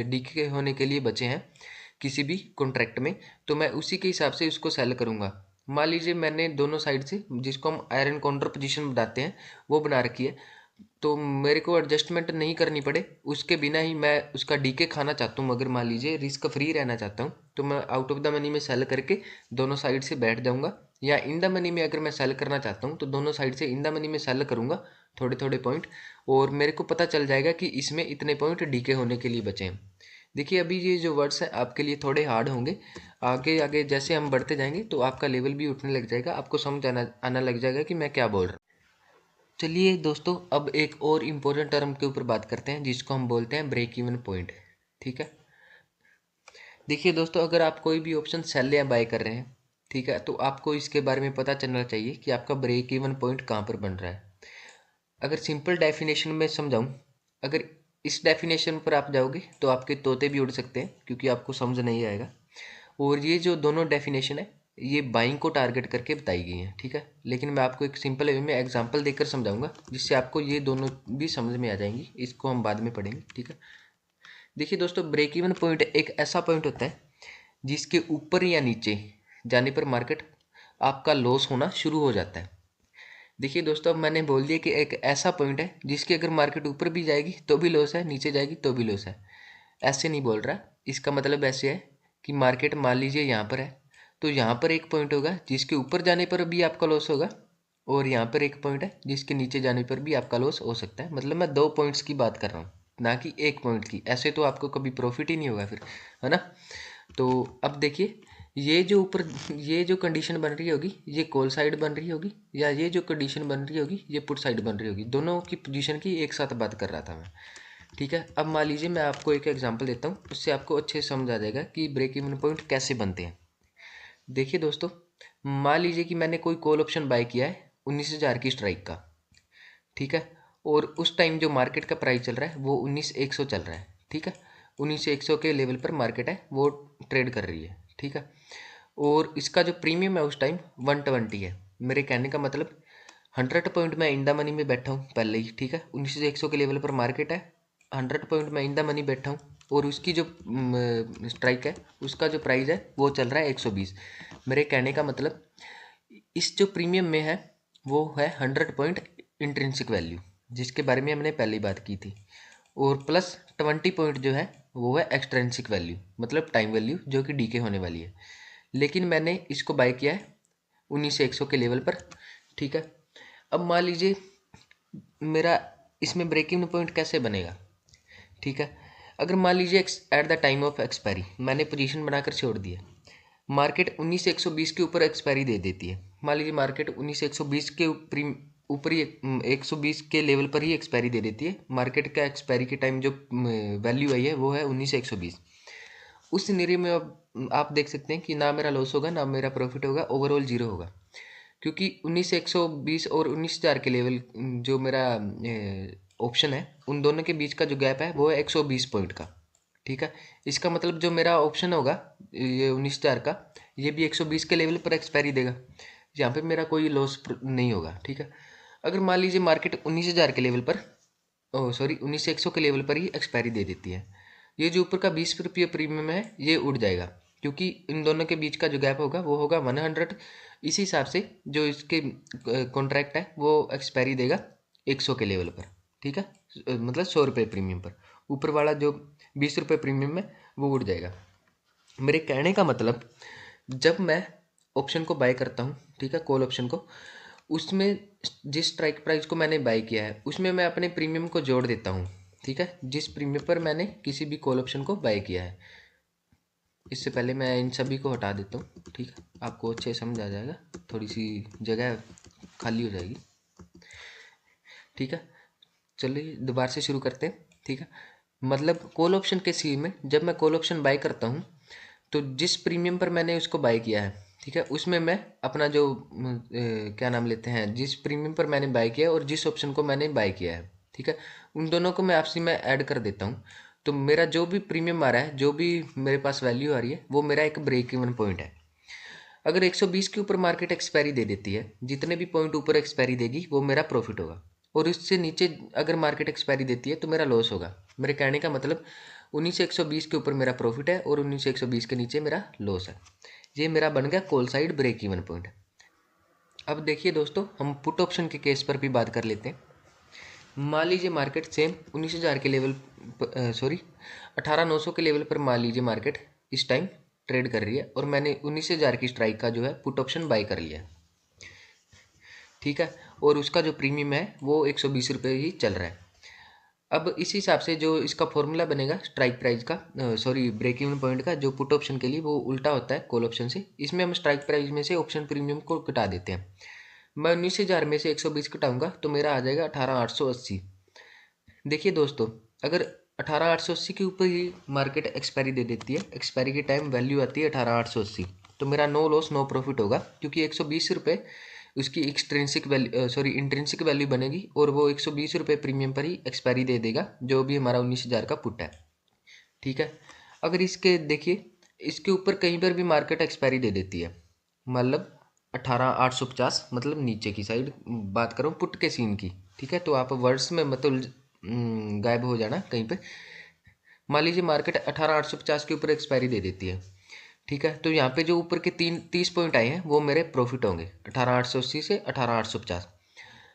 डीके होने के लिए बचे हैं किसी भी कॉन्ट्रैक्ट में, तो मैं उसी के हिसाब से उसको सेल करूँगा। मान लीजिए मैंने दोनों साइड से, जिसको हम आयरन काउंटर पोजीशन बताते हैं, वो बना रखी है, तो मेरे को एडजस्टमेंट नहीं करनी पड़े उसके बिना ही मैं उसका डीके खाना चाहता हूँ, अगर मान लीजिए रिस्क फ्री रहना चाहता हूँ, तो मैं आउट ऑफ द मनी में सेल करके दोनों साइड से बैठ जाऊँगा। या इन द मनी में अगर मैं सेल करना चाहता हूँ तो दोनों साइड से इन द मनी में सेल करूँगा थोड़े थोड़े पॉइंट, और मेरे को पता चल जाएगा कि इसमें इतने पॉइंट डीके होने के लिए बचे हैं। देखिए अभी ये जो वर्ड्स हैं आपके लिए थोड़े हार्ड होंगे, आगे आगे जैसे हम बढ़ते जाएंगे तो आपका लेवल भी उठने लग जाएगा, आपको समझ आना लग जाएगा कि मैं क्या बोल रहा हूँ। चलिए दोस्तों, अब एक और इम्पोर्टेंट टर्म के ऊपर बात करते हैं जिसको हम बोलते हैं ब्रेक इवन पॉइंट, ठीक है। देखिए दोस्तों, अगर आप कोई भी ऑप्शन सेल या बाय कर रहे हैं, ठीक है, तो आपको इसके बारे में पता चलना चाहिए कि आपका ब्रेक इवन पॉइंट कहाँ पर बन रहा है। अगर सिंपल डेफिनेशन में समझाऊं, अगर इस डेफिनेशन पर आप जाओगे तो आपके तोते भी उड़ सकते हैं क्योंकि आपको समझ नहीं आएगा। और ये जो दोनों डेफिनेशन है ये बाइंग को टारगेट करके बताई गई हैं, ठीक है, लेकिन मैं आपको एक सिंपल वे में एग्जांपल देकर समझाऊंगा जिससे आपको ये दोनों भी समझ में आ जाएंगी, इसको हम बाद में पढ़ेंगे, ठीक है। देखिए दोस्तों, ब्रेक इवन पॉइंट एक ऐसा पॉइंट होता है जिसके ऊपर या नीचे जाने पर मार्केट आपका लॉस होना शुरू हो जाता है। देखिए दोस्तों, अब मैंने बोल दिया कि एक ऐसा पॉइंट है जिसकी अगर मार्केट ऊपर भी जाएगी तो भी लॉस है, नीचे जाएगी तो भी लॉस है। ऐसे नहीं बोल रहा, इसका मतलब ऐसे है कि मार्केट मान लीजिए यहाँ पर है, तो यहाँ पर एक पॉइंट होगा जिसके ऊपर जाने पर भी आपका लॉस होगा, और यहाँ पर एक पॉइंट है जिसके नीचे जाने पर भी आपका लॉस हो सकता है। मतलब मैं 2 पॉइंट्स की बात कर रहा हूँ, ना कि एक पॉइंट की, ऐसे तो आपको कभी प्रॉफिट ही नहीं होगा फिर, है ना। तो अब देखिए, ये जो कंडीशन बन रही होगी ये कॉल साइड बन रही होगी, या ये जो कंडीशन बन रही होगी ये पुट साइड बन रही होगी, दोनों की पोजीशन की एक साथ बात कर रहा था मैं, ठीक है। अब मान लीजिए मैं आपको एक एग्जांपल देता हूँ, उससे आपको अच्छे से समझ आ जाएगा कि ब्रेक इवन पॉइंट कैसे बनते हैं। देखिए दोस्तों, मान लीजिए कि मैंने कोई कॉल ऑप्शन बाय किया है 19,000 की स्ट्राइक का, ठीक है, और उस टाइम जो मार्केट का प्राइस चल रहा है वो 19,100 चल रहा है, ठीक है। 19,100 के लेवल पर मार्केट है वो ट्रेड कर रही है, ठीक है। और इसका जो प्रीमियम है उस टाइम 120 है। मेरे कहने का मतलब 100 पॉइंट मैं इन द मनी में बैठा हूँ पहले ही, ठीक है। 19,100 के लेवल पर मार्केट है, 100 पॉइंट मैं इन द मनी बैठा हूँ, और उसकी जो स्ट्राइक है उसका जो प्राइस है वो चल रहा है 120। मेरे कहने का मतलब इस जो प्रीमियम में है वो है 100 पॉइंट इंट्रिंसिक वैल्यू, जिसके बारे में हमने पहले ही बात की थी, और प्लस 20 पॉइंट जो है वो है एक्सट्रेंसिक वैल्यू, मतलब टाइम वैल्यू जो कि डीके होने वाली है। लेकिन मैंने इसको बाय किया है 19,100 के लेवल पर, ठीक है। अब मान लीजिए मेरा इसमें ब्रेकिंग पॉइंट कैसे बनेगा, ठीक है। अगर मान लीजिए at the time of expiry मैंने पोजीशन बनाकर छोड़ दिया, मार्केट 19,120 के ऊपर एक्सपायरी दे देती है। मान लीजिए मार्केट 19,120 के ऊपर ही 120 के लेवल पर ही एक्सपायरी दे देती है, मार्केट का एक्सपायरी के टाइम जो वैल्यू आई है वो है 19,120। उस सिनेरियो में अब आप देख सकते हैं कि ना मेरा लॉस होगा ना मेरा प्रॉफिट होगा, ओवरऑल जीरो होगा, क्योंकि 19,120 और 19,000 के लेवल जो मेरा ऑप्शन है उन दोनों के बीच का जो गैप है वो है 120 पॉइंट का, ठीक है। इसका मतलब जो मेरा ऑप्शन होगा ये 19,000 का, ये भी 120 के लेवल पर एक्सपायरी देगा, यहाँ पे मेरा कोई लॉस नहीं होगा, ठीक है। अगर मान लीजिए मार्केट 19,000 के लेवल पर 19,100 के लेवल पर ही एक्सपायरी दे देती है, ये जो ऊपर का 20 रुपये प्रीमियम है ये उड़ जाएगा, क्योंकि इन दोनों के बीच का जो गैप होगा वो होगा 100। इसी हिसाब से जो इसके कॉन्ट्रैक्ट है वो एक्सपायरी देगा 100 के लेवल पर, ठीक है, मतलब 100 रुपये प्रीमियम पर। ऊपर वाला जो 20 रुपये प्रीमियम है वो उड़ जाएगा। मेरे कहने का मतलब, जब मैं ऑप्शन को बाय करता हूँ, ठीक है, कॉल ऑप्शन को, उसमें जिस स्ट्राइक प्राइस को मैंने बाय किया है उसमें मैं अपने प्रीमियम को जोड़ देता हूँ, ठीक है, जिस प्रीमियम पर मैंने किसी भी कॉल ऑप्शन को बाय किया है। इससे पहले मैं इन सभी को हटा देता हूँ, ठीक है, आपको अच्छे समझ आ जाएगा, थोड़ी सी जगह खाली हो जाएगी, ठीक है। चलिए दोबारा से शुरू करते हैं, ठीक है। मतलब कॉल ऑप्शन के सी में जब मैं कॉल ऑप्शन बाय करता हूँ तो जिस प्रीमियम पर मैंने उसको बाय किया है, ठीक है, उसमें मैं अपना जो क्या नाम लेते हैं, जिस प्रीमियम पर मैंने बाय किया है और जिस ऑप्शन को मैंने बाय किया है, ठीक है, उन दोनों को मैं आपसी में ऐड कर देता हूँ। तो मेरा जो भी प्रीमियम आ रहा है, जो भी मेरे पास वैल्यू आ रही है, वो मेरा एक ब्रेक इवन पॉइंट है। अगर 120 के ऊपर मार्केट एक्सपायरी दे देती है, जितने भी पॉइंट ऊपर एक्सपायरी देगी वो मेरा प्रॉफिट होगा, और इससे नीचे अगर मार्केट एक्सपायरी देती है तो मेरा लॉस होगा। मेरे कहने का मतलब 19 से 120 के ऊपर मेरा प्रॉफिट है और 19 से 120 के नीचे मेरा लॉस है। ये मेरा बन गया call side break even point. अब देखिए दोस्तों, हम पुट ऑप्शन के केस पर भी बात कर लेते हैं। मान लीजिए मार्केट सेम 19,000 के लेवल, 18,900 के लेवल पर मान लीजिए मार्केट इस टाइम ट्रेड कर रही है, और मैंने 19,000 की स्ट्राइक का जो है पुट ऑप्शन बाय कर लिया है, ठीक है, और उसका जो प्रीमियम है वो 120 रुपये ही चल रहा है। अब इस हिसाब से जो इसका फॉर्मूला बनेगा स्ट्राइक प्राइस का, ब्रेक इवन पॉइंट का, जो पुट ऑप्शन के लिए वो उल्टा होता है कॉल ऑप्शन से। इसमें हम स्ट्राइक प्राइस में से ऑप्शन प्रीमियम को घटा देते हैं। मैं 19,000 में से 120 घटाऊंगा तो मेरा आ जाएगा 18,880। देखिए दोस्तों, अगर 18,880 के ऊपर ही मार्केट एक्सपायरी दे देती है, एक्सपायरी के टाइम वैल्यू आती है 18,880, तो मेरा नो लॉस नो प्रॉफिट होगा, क्योंकि 120 रुपये उसकी एक्सट्रिंसिक वैल्यू इंट्रिंसिक वैल्यू बनेगी, और वो 120 रुपये प्रीमियम पर ही एक्सपायरी दे देगा जो भी हमारा 19,000 का पुट है, ठीक है। अगर इसके देखिए, इसके ऊपर कहीं पर भी मार्केट एक्सपायरी दे देती है, मतलब 18,850, मतलब नीचे की साइड बात करूँ पुट के सीन की, ठीक है, तो आप वर्ड्स में मतलब गायब हो जाना कहीं पे। मान लीजिए मार्केट 18,850 के ऊपर एक्सपायरी दे देती है, ठीक है, तो यहाँ पे जो ऊपर के 30 पॉइंट आए हैं वो मेरे प्रॉफिट होंगे 18,880 से 18,850।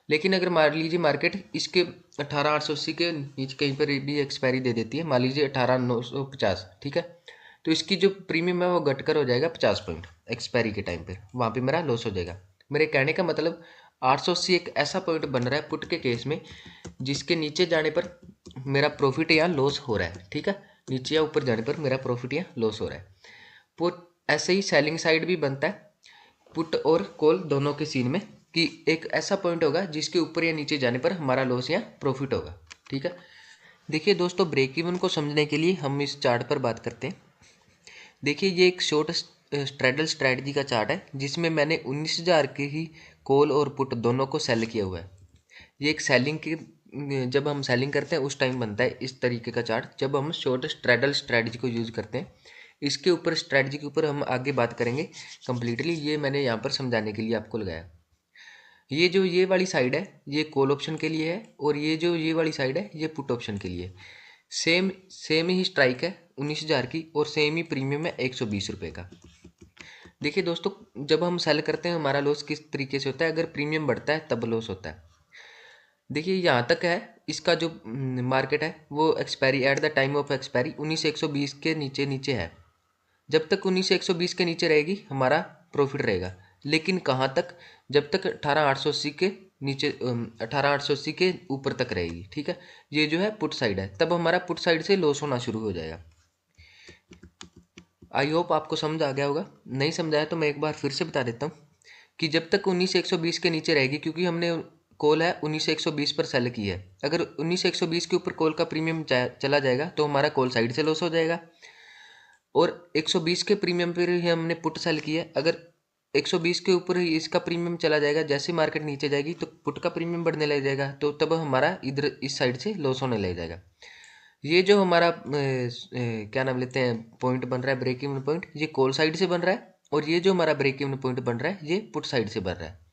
लेकिन अगर मान लीजिए मार्केट इसके 18,880 के नीचे कहीं पर भी एक्सपायरी दे देती है, मान लीजिए 18,950, ठीक है, तो इसकी जो प्रीमियम है वो घटकर हो जाएगा 50 पॉइंट एक्सपायरी के टाइम पर, वहाँ पे मेरा लॉस हो जाएगा। मेरे कहने का मतलब 880 एक ऐसा पॉइंट बन रहा है पुट के केस में जिसके नीचे जाने पर मेरा प्रॉफिट या लॉस हो रहा है, ठीक है, नीचे या ऊपर जाने पर मेरा प्रॉफिट या लॉस हो रहा है। पुट ऐसे ही सेलिंग साइड भी बनता है पुट और कॉल दोनों के सीन में, कि एक ऐसा पॉइंट होगा जिसके ऊपर या नीचे जाने पर हमारा लॉस या प्रॉफिट होगा, ठीक है। देखिए दोस्तों, ब्रेक इवन को समझने के लिए हम इस चार्ट पर बात करते हैं। देखिए ये एक शॉर्ट स्ट्रैडल स्ट्रैटेजी का चार्ट है, जिसमें मैंने 19,000 के ही कॉल और पुट दोनों को सेल किया हुआ है। ये एक सेलिंग की, जब हम सेलिंग करते हैं उस टाइम बनता है इस तरीके का चार्ट, जब हम शॉर्ट स्ट्रैडल स्ट्रैटेजी को यूज़ करते हैं। इसके ऊपर स्ट्रैटेजी के ऊपर हम आगे बात करेंगे कंप्लीटली, ये मैंने यहाँ पर समझाने के लिए आपको लगाया। ये जो ये वाली साइड है ये कॉल ऑप्शन के लिए है, और ये जो ये वाली साइड है ये पुट ऑप्शन के लिए। सेम सेम ही स्ट्राइक है 19,000 की, और सेम ही प्रीमियम है 120 रुपये का। देखिए दोस्तों, जब हम सेल करते हैं हमारा लॉस किस तरीके से होता है, अगर प्रीमियम बढ़ता है तब लॉस होता है। देखिए यहाँ तक है, इसका जो मार्केट है वो expiry at the time of expiry 19 से 120 के नीचे नीचे है। जब तक 19 से 120 के नीचे रहेगी हमारा प्रॉफिट रहेगा, लेकिन कहाँ तक, जब तक 18,880 के नीचे 18,880 के ऊपर तक रहेगी, ठीक है। ये जो है पुट साइड है, तब हमारा पुट साइड से लॉस होना शुरू हो जाएगा। आई होप आपको समझ आ गया होगा, नहीं समझाया तो मैं एक बार फिर से बता देता हूँ कि जब तक 19 से 120 के नीचे रहेगी, क्योंकि हमने कॉल है 19 से 120 पर सेल की है, अगर 19 से 120 के ऊपर कॉल का प्रीमियम चला जाएगा तो हमारा कॉल साइड से लॉस हो जाएगा, और 120 के प्रीमियम पर ही हमने पुट सेल की है, अगर 120 के ऊपर ही इसका प्रीमियम चला जाएगा, जैसे मार्केट नीचे जाएगी तो पुट का प्रीमियम बढ़ने लग जाएगा, तो तब हमारा इधर इस साइड से लॉस होने लग जाएगा। ये जो हमारा क्या नाम लेते हैं पॉइंट बन रहा है ब्रेक इवन पॉइंट, ये कॉल साइड से बन रहा है, और ये जो हमारा ब्रेक इवन पॉइंट बन रहा है ये पुट साइड से बन रहा है।